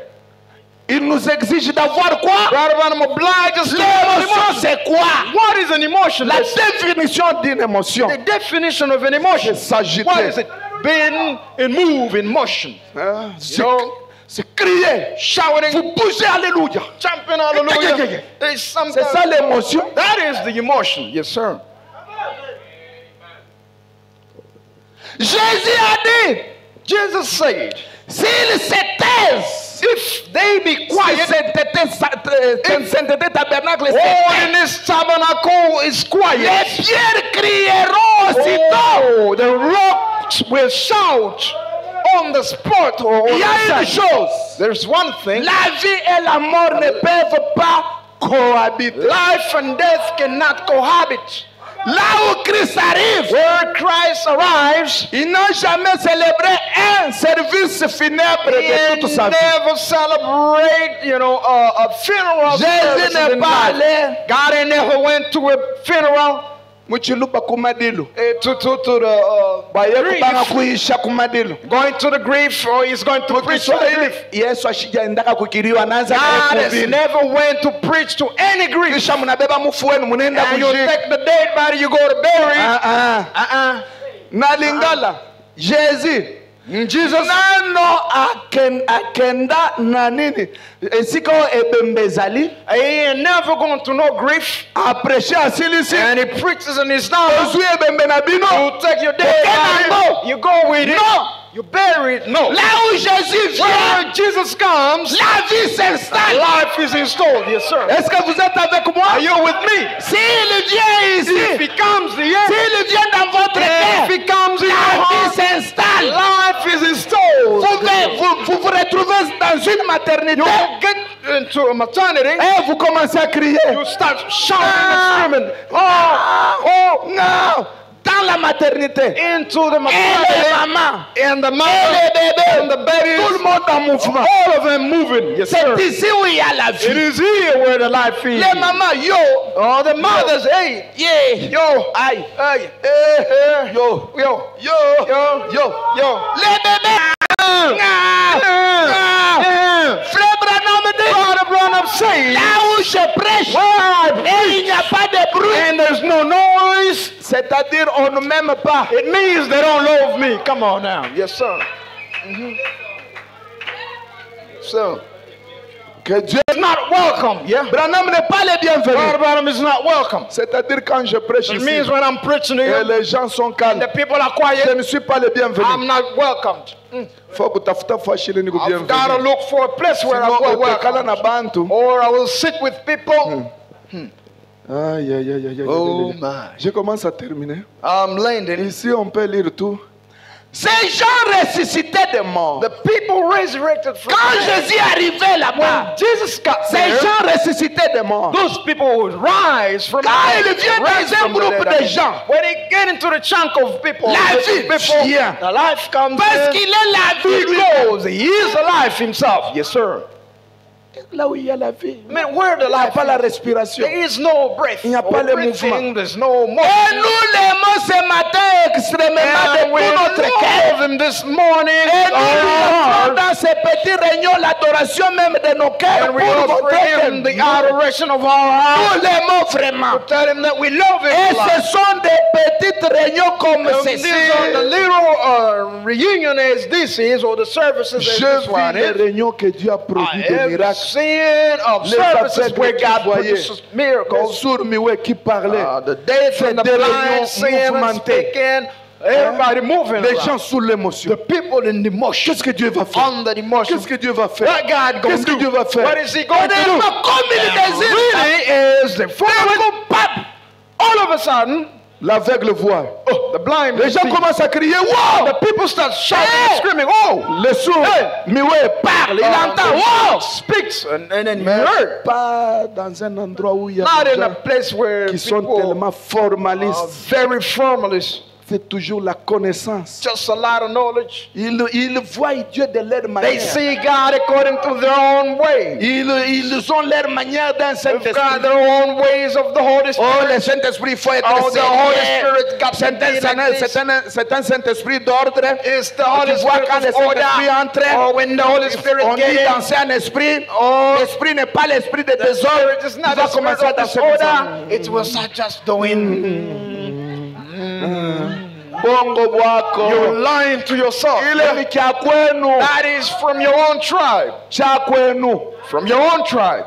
Il nous exige d'avoir quoi? Brother Branham obliges us to have an L'émotion, emotion. c'est quoi? What is an emotion? La Listen. définition d'une émotion. The definition of an emotion. C'est s'agiter. What is it? Being and move in motion. Hein? know, C'est crier, Shouting, vous bougez, alléluia. jumping, hallelujah. There's something. C'est ça l'émotion. That is the emotion. Yes, sir. Jésus a dit, Jesus said, s'ils se taisent, if they be si quiet, sainteté tabernacle se all tait, in this tabernacle is les quiet. pierres crieront aussitôt. Oh, the rocks will shout on the spot. Or Il on y a the une side. chose, There's one thing. la vie et la mort ne peuvent pas cohabiter. Life and death cannot cohabit. Là où Christ arrive, Where Christ arrives, il n'a jamais célébré un service funèbre de he toute sa vie. never celebrate, a funeral. Jésus service n'est in pas life. allé God ain't never went to a funeral muchilupa kumadilu. to the Baye kubanga grief. kuisha kumadilu. Going to the grief, or he's going to preach to the Mukiswahili, grief. Yesu ashijaendaka kukiriwa anaanza God has kuhubiri. never went to preach to any grief. Kisha mnabeba mufu wenu mnaenda And you kuzika. take the dead body, you go to bury it. Ah, ah. Na Lingala, Jésus Jesus nano akenda na nini esika ebembezali he ain't never going to know grief, apreche asilisi and he preaches and he's not. ozwi ebembe na bino You take your dead body, you go with it, No. you bury it. No. là où Jésus vient Where Jesus comes, la vie s'installe. life is installed. Yes, sir. Est-ce que vous êtes avec moi? Are you with me? S'il vient If ici, he comes here, s'il vient dans votre cœur, if he comes in your la vie heart, s'installe. life is installed. Vous retrouvez dans une maternité You get into a maternity, et vous commencez à crier. you start shouting and screaming. Oh, non! Dans la maternité. Into the Et les maternity, mamans, and the et mother, les bébés, and the babies, tout le monde en mouvement. all of them moving. Yes, sir. C'est ici où il y a la It vie. is here where the life is. Les mamans, yo, Oh, the mothers, hey, yeah, yo, aïe, hey, yo, yo, yo, yo, yo. yo. Les bébés. Frère Branham dit, Brother Branham says, là où je prêche, et il n'y a pas de bruit. and there's no noise, C'est-à-dire, on ne m'aime pas. it means they don't love me. Come on now. Yes, sir. So, Que Dieu. it's not welcome. Yeah. Branham n'est pas le Brother bienvenu. Branham is not welcome. C'est-à-dire, quand je prêche It ici, means when I'm preaching to et you, les gens sont calmes, the people are je quiet, ne suis pas le bienvenu. I'm not welcomed. Faut kutafuta fashile ni I've got to bienvenu. look for a place where I'm Sinon, utekala na welcome. bantu. Or I will sit with people. Aïe, aïe, aïe, aïe, aïe, Oh aïe. my. Je commence à terminer. I'm landing. Ici, on peut lire tout. Ces gens ressuscités des morts. The people resurrected from Quand dead. Jésus arrivait là-bas, Jesus got ces there, gens ressuscités des morts. those people would rise from Quand the il dead, vient rise dans un from the groupe dead. de gens, When they get into the chunk of people, la the vie people, vient. the life comes Parce in. qu'il est la vie He lui-même. goes. He is the life himself. Yes, sir. Là où il y a la vie, I mean, where the il n'y a life pas la is, respiration. there is no breath. Il n'y a no pas le breathing, mouvement. there's no Et motion. nous l'aimons ce matin extrêmement de And we tout notre cœur. love him this morning. Et nous Oh, offrons dans ces petits réunions l'adoration même de nos cœurs and we pour offer montrer que him the nous adoration of our heart. nous l'aimons vraiment. Tell him that we love him. Et ce sont des petites réunions comme And ceci. these are the little reunion as this is, or the services as Je this vis one les is. réunions que Dieu a produit I des have miracles. seen of Les services aveugles where qui God voyaient. produces Les miracles. sourds muets qui parlaient. The deaf and the Des réunions blind seeing and mouvementées. speaking. Everybody moving Les around. gens sous l'émotion. The people in the motion. Qu'est-ce que Dieu va faire? Under the emotion. Qu'est-ce que Dieu va faire? What God gonna Qu'est-ce que do? Dieu va faire? What is he going to do? Honnêtement, comme il désire, Really is the following. All of a sudden, l'aveugle voit. oh, the blind Les gens see. commencent à crier, wow! The people start shouting Hey! and screaming, oh! Le sourd, muet, parle, il entend, wow! Speaks and then you Mais heard. pas dans un endroit où il y a Not des in a gens place where qui sont people tellement are formalistes. very formalist. C'est toujours la connaissance. Just a lot of knowledge. Ils voient Dieu de leur They manière. see God according to their own way. Ils ont leur manière d'un They've got Saint-Esprit. their own ways of the Holy Oh, Spirit. le Saint-Esprit, il faut être Oh, the Holy Spirit got to C'est be like this. un Saint-Esprit d'ordre. It's the Holy Tu vois Spirit quand le of order. Saint-Esprit entre, Or when the Holy Spirit on dit gets in, danser un esprit. Oh, L'esprit n'est pas l'esprit de the désordre. Spirit is Tu not vas the spirit commencer à of danser comme ça. disorder. It was not just doing. Bongo You're bwako. lying to yourself. Ile ni cha kwenu. That is from your own tribe. Cha kwenu. From your own tribe.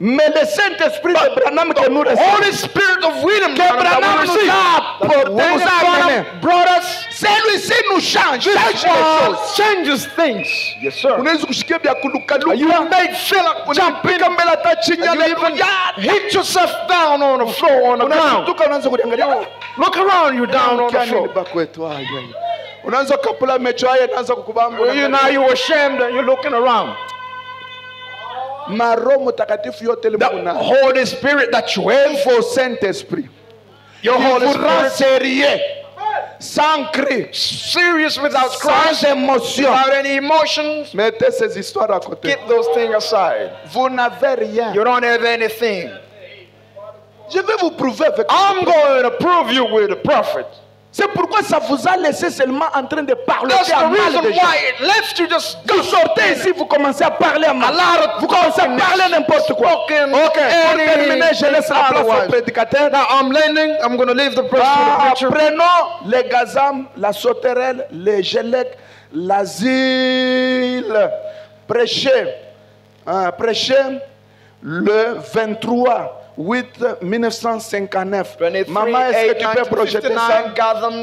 Mais le Saint-Esprit de Branham que nous recevons. Holy Spirit of William Que Branham nous a apporté, nous a amené. brothers, Celui-ci nous change. Change les choses. changes things. Yes, sir. Unaweza kushikia vya kuluka You luka. may feel like Unapiga mbele hata chini ya you even yard. hit yourself down on the floor, on the ground. Unashtuka unaanza kuangalia. Look around you down on the Unaangukia nini floor. bakwetu? Ai, ai. Unaanza kapula mecho haya inaanza kukubamba. You now you're ashamed and you're looking around. Maroho Mtakatifu yote The limuna. Holy Spirit that you have, Faux Saint-Esprit. your Holy Vous rend Spirit, sérieux. Sans cri. serious without Sans cries, émotion. without any emotions. Mettez ces histoires à côté. Keep those things aside. Vous n'avez rien. You don't have anything. Je vais vous prouver avec I'm going to prove you with a prophet. C'est pourquoi ça vous a laissé seulement en train de parler That's à the mal reason des gens. why it left you just Vous sortez ici, vous commencez à parler à mal. Vous commencez à parler n'importe quoi. Ok, pour terminer, je laisse la place au prédicateur. Now I'm landing. I'm going to leave the person to the preacher. Prenons les gazam, la sauterelle, les gelec, l'asile. Prêchez. Prêchez le 23. 8 1959. Maman, est-ce que tu peux projeter ça?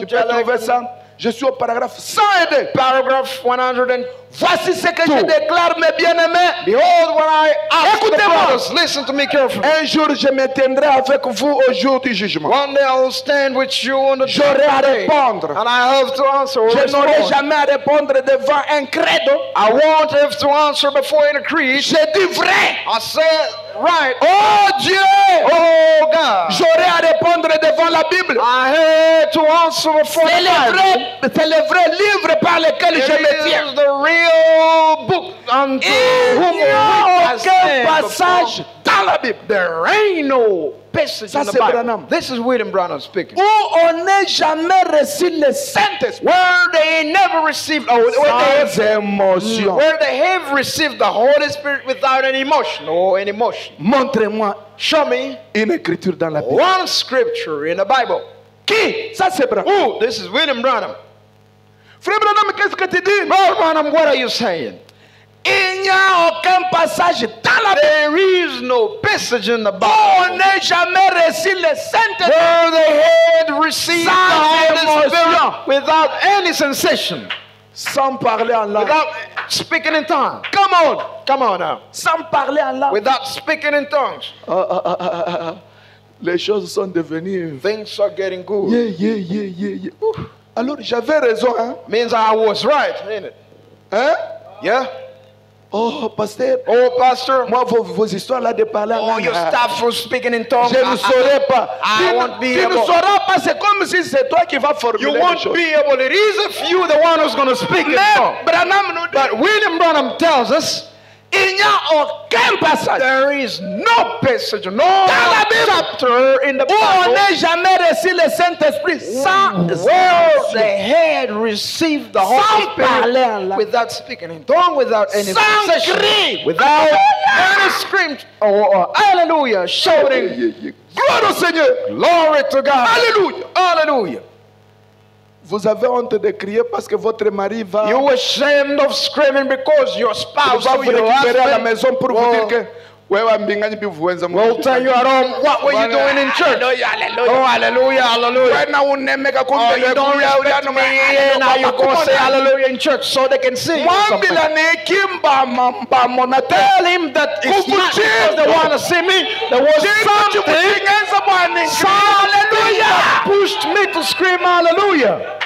Tu peux trouver ça? Je suis au paragraphe 102. Paragraph 102. Voici ce que je déclare, mes bien-aimés. Behold, when I ask the Écoutez-moi. brothers, listen to me carefully. Un jour, je me tiendrai avec vous au jour du jugement. One day I will stand with you on the J'aurai à day, répondre. and I have to answer. Je n'aurai Respond. jamais à répondre devant un credo. I won't have to answer before in a creed. J'ai dit vrai. I said right. Oh Dieu. Oh God. J'aurai à répondre devant la Bible. I had to answer before C'est the Bible. c'est le vrai livre par lequel je me tiens. It is the real book unto whom Il n'y a I aucun stand passage before. dans la Bible There ain't no passage Ça, in the c'est Bible. Branham. This is William Branham speaking. où on n'est jamais reçu le Saint-Esprit Where they never received, sans émotion. where they have received the Holy Spirit without any emotion or any emotion. Montrez-moi Show me une écriture dans la Bible. one scripture in the Bible. Qui? Ça c'est Branham. Oh, this is William Branham. Frère Branham, qu'est-ce que tu dis? Brother Branham, what are you saying? Il n'y a aucun passage dans la Bible There is no passage in the où on Bible n'est jamais reçu le Saint-Esprit where they had received the sans Holy Spirit émotion, without any sensation, sans parler en langue. without speaking in tongues. Come on now. Sans parler en langue. Without speaking in tongues. Les choses sont devenues. Things are getting good. Yeah. Alors j'avais raison, hein? Means I was right, ain't it? Hein? Yeah? Oh, pasteur. Oh, Pastor. Moi, vos histoires là de parler en Oh, langue. your staff for speaking in tongues. Je ne saurais pas. I won't be Tu ne able. sauras pas, c'est comme si c'est toi qui vas formuler You les won't choses. be able. It is if you the one who's going to speak in Mais tongues. Branham nous dit, But William Branham tells us il n'y a aucun passage there is no passage, no la Bible chapter in the où on Bible n'ait jamais reçu le Saint-Esprit sans where émotion. they had received the Sans Holy parler en Spirit langue. without speaking in tongues, without any Sans sensation, cri. without any scream or hallelujah, shouting, Gloire au Seigneur. glory to God, Alléluia. hallelujah. Vous avez honte de crier parce que votre mari va, You ashamed of screaming because your spouse va or vous your récupérer à la husband maison pour vous dire que will tell you at home, what were you doing in church? Oh, hallelujah, hallelujah. Oh, you don't respect me, now you go say hallelujah in church so they can see you something. Tell him that it's not because they want to see me. There was something that pushed me to scream hallelujah.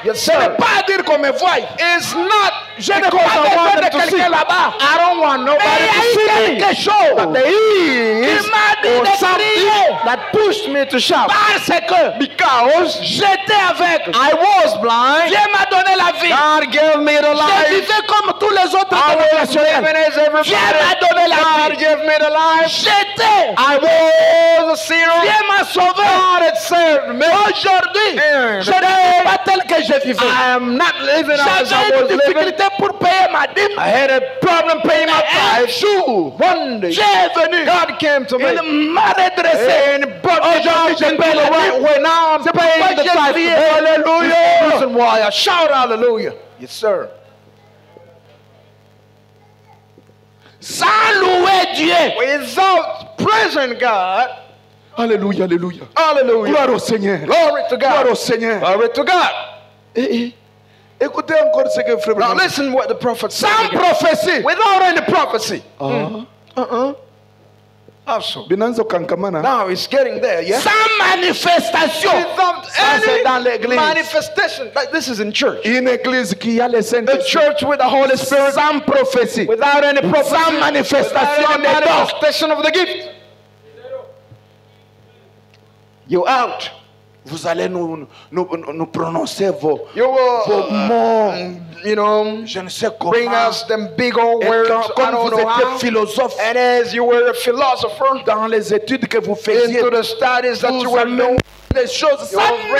Yes, sir. pas dire qu'on me voie. It's not Je ne because pas I want besoin them de to see. quelqu'un là-bas. I don't want nobody to see me. quelque chose But there is qui m'a dit or de something crier. that pushed me to shout. Parce que Because j'étais aveugle. I was blind. Dieu m'a donné la vie. God gave me the Je life. vivais comme tous les autres I was living dénominationnels. as everybody. Dieu m'a donné la God vie. gave me the life. J'étais. I was a sinner. Dieu m'a sauvé. God had saved me. Aujourd'hui, And je ne suis pas tel que je vivais. I am not living as I J'avais was une living. difficulté pour payer ma dîme. I had a problem paying my Un tithe. jour, One day, Dieu est venu. God came to me. Il m'a redressé. And it brought me down Aujourd'hui, je into paye the la right dîme. way. Now I'm pourquoi paying the j'ai tithe. crié Hallelujah. Hallelujah. This is the reason why I shout hallelujah. Yes, sir. Sans louer Dieu. Without praising God, Alléluia, alléluia. hallelujah. Gloire au Seigneur. Glory to Gloire God. au Seigneur. Glory to God. Écoutez encore ce que frère Now Branham. listen what the prophet said. Sans again. prophétie. Without any prophecy. Also. Binanzo kankamana. Now it's getting there, yeah? Sans manifestation. Without Ça, c'est dans l'église. any manifestation. Like this is in church. Une église qui a le The Saint-Esprit. church with the Holy Spirit. Sans prophétie. Without any prophecy. Sans manifestation Without any des dons. manifestation of the gift. You out. Vous allez nous prononcer vos You will, mots. you know, Je ne sais comment. bring us them big old Et words. quand, I comme don't vous know étiez how. philosophe, And as you were a philosopher, dans les études que vous faisiez, into the studies that you vous were amenez doing, des choses. you Ça were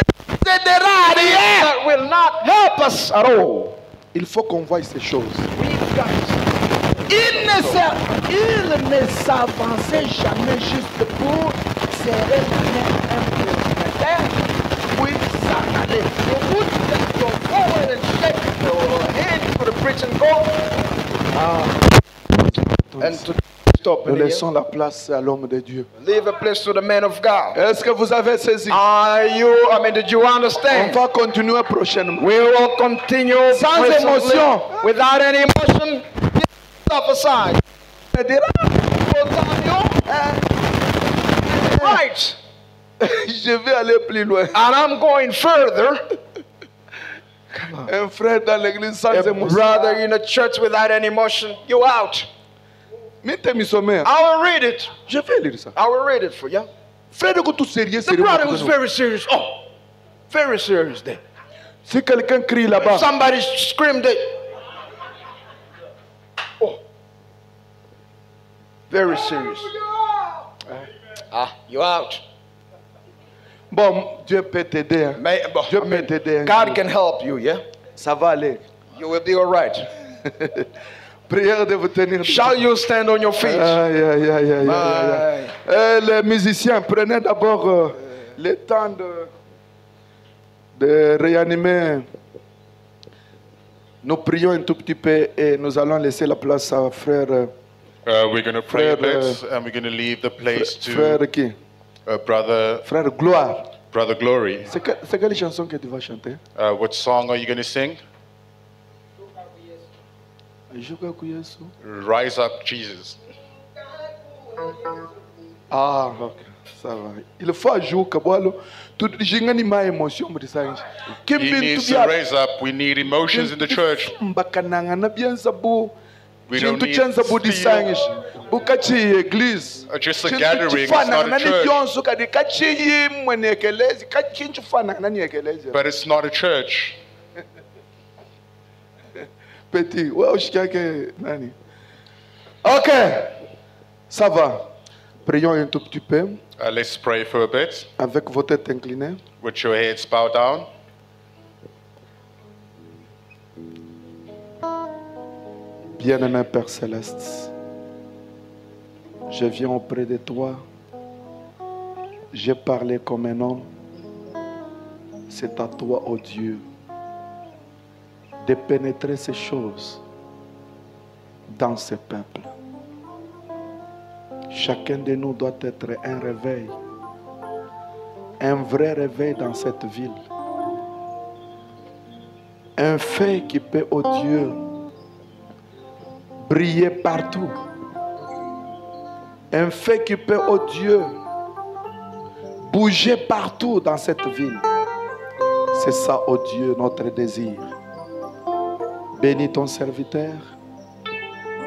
that will not help us at all. Il faut qu'on voie ces choses. Il ne s'avançait jamais juste pour serrer la main un propriétaire, puis s'en aller. You wouldn't just go forward and shake your hand for the preach and go. And to stop. Nous laissons la place à l'homme de Dieu. Leave a place to the man of God. Est-ce que vous avez saisi? Did you understand? On va continuer prochainement. We will continue sans émotion. Without any emotion. Stop aside. Right. Je vais aller plus loin. And I'm going further. Un frère dans l'église sans émotion. Brother in a church without any emotion, you out. I will read it. Je vais lire ça. I will read it for you. Frère de tout sérieux, the brother was very serious. Oh, very serious then. Si quelqu'un crie là-bas. Somebody screamed it. Oh. Very serious. You out. Bon, Dieu peut t'aider. Dieu peut t'aider. God can help you, yeah? Ça va aller. You will be all right. Prière de vous tenir. Shall you stand on your feet? Les musiciens, prenez d'abord le temps de réanimer. Nous prions un tout petit peu et nous allons laisser la place à frère. We're going to pray a bit and we're going to leave the place to frère qui? Brother. Frère Gloire. Brother Glory. C'est quelle chanson que tu vas chanter? What song are you going to sing? Rise Up Jesus. Ah, ok. Ça va. Il faut ajouter que voilà, tout jingani ma émotion me dit. He needs to raise up. We need emotions in the church. We don't need steel. Just a gathering, it's not a church. But it's not a church. Petit, ok, ça va. Prions un tout petit peu. Let's pray for a bit. Avec vos têtes inclinées. With your heads bowed down. Bien-aimé Père Céleste, je viens auprès de toi. J'ai parlé comme un homme. C'est à toi, ô Dieu, de pénétrer ces choses dans ce peuple. Chacun de nous doit être un réveil, un vrai réveil dans cette ville. Un fait qui peut, ô Dieu, briller partout. Un fait qui peut, ô Dieu, bouger partout dans cette ville. C'est ça, ô Dieu, notre désir. Bénis ton serviteur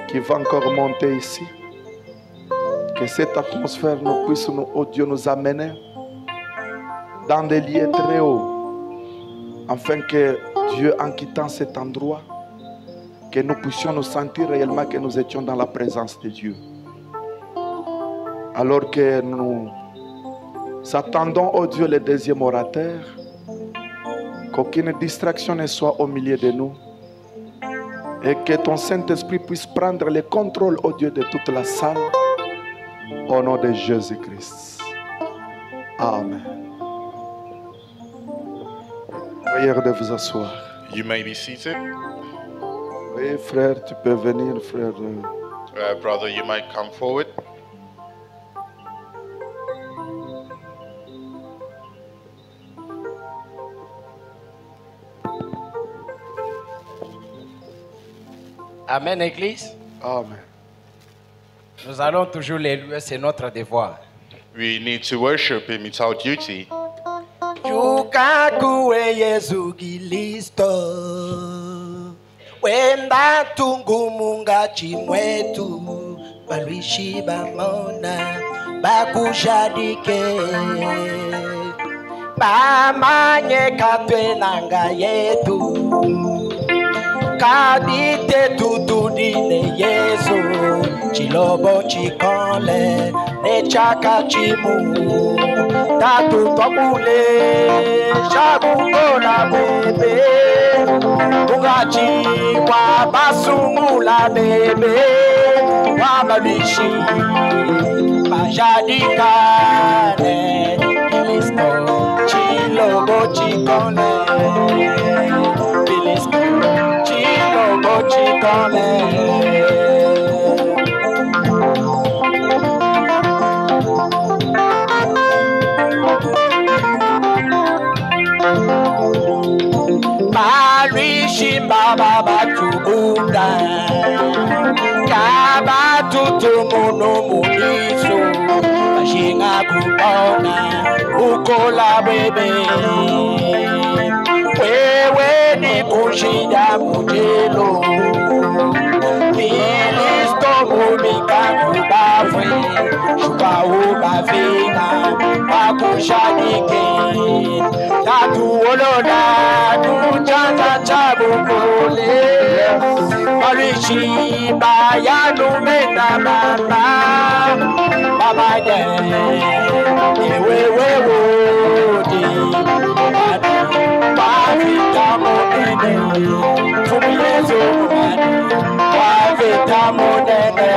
qui va encore monter ici. Que cette atmosphère nous puisse, ô Dieu, nous amener dans des lieux très hauts. Afin que Dieu, en quittant cet endroit, que nous puissions nous sentir réellement que nous étions dans la présence de Dieu. Alors que nous attendons, ô Dieu, le deuxième orateur, qu'aucune distraction ne soit au milieu de nous. Et que ton Saint-Esprit puisse prendre le contrôle, ô Dieu, de toute la salle. Au nom de Jésus-Christ. Amen. Prière de vous asseoir. You may be seated. Oui, frère, tu peux venir, frère. Brother, you might come forward. Amen, Église. Amen. Nous allons toujours les louer, c'est notre devoir. We need to worship Him, it's our duty. Yukakuwe Yesu Kristo, wenda tungumunga chimwetu, baluishi bamona, bakujadike, bamanye katwe nanga yetu. Kadite tutudine Yesu Chilobo chikole Nechaka chimu Tatu tokule Shabukola bebe Ungachi kwa basumula bebe Wamalishi Majadikane Bilisko Chilobo chikole Bilisko Chilobo chikole Baba tubunda Kaba tutumono muniso Bashinga kubona Ukola bebe Wewe ni kushida mujelo Ministo mumika kubafwe Shuka ubafika Bakushadike Tatu oloda Tuchanta chabukole Marichi bayanu mena mama Baba de Ewewe wodi Bavita monene Fumiyezo Bavita monene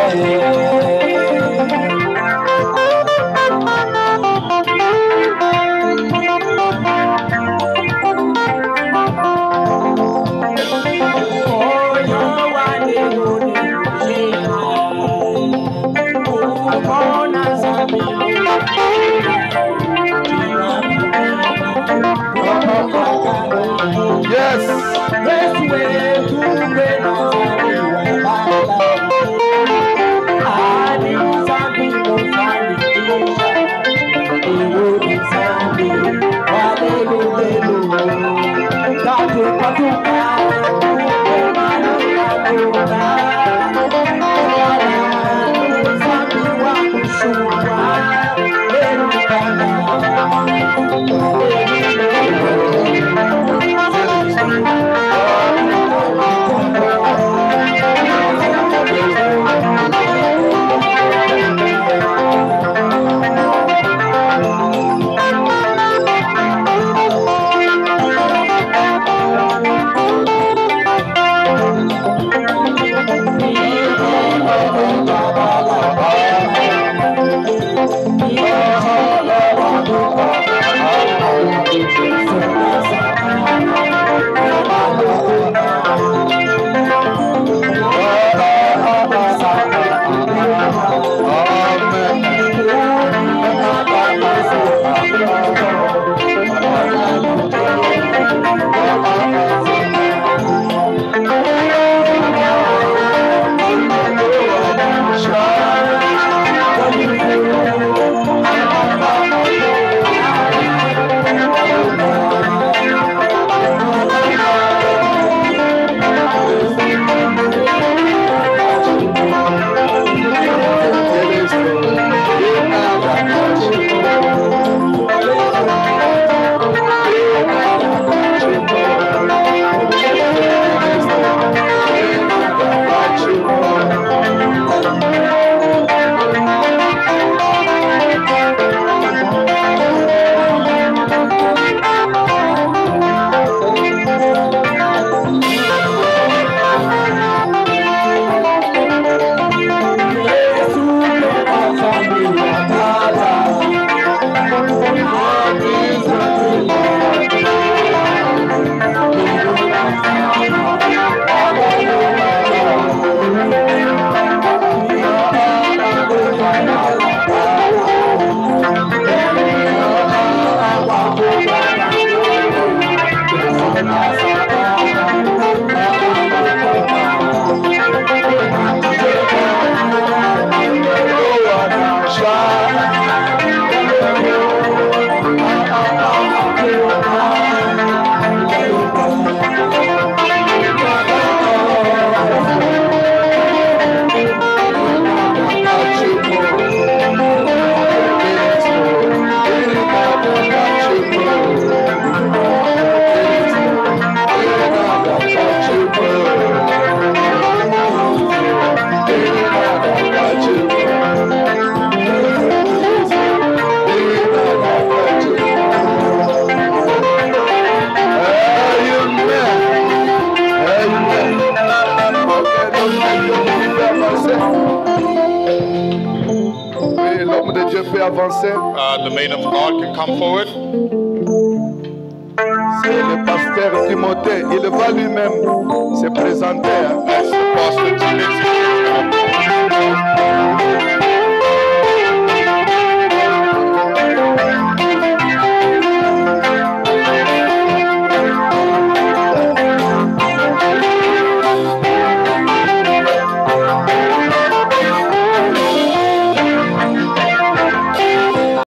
Yes. Dieu peut avancer. The man of God can come forward. C'est le pasteur Timothée. Il va lui-même se présenter. That's the pastor Timothy.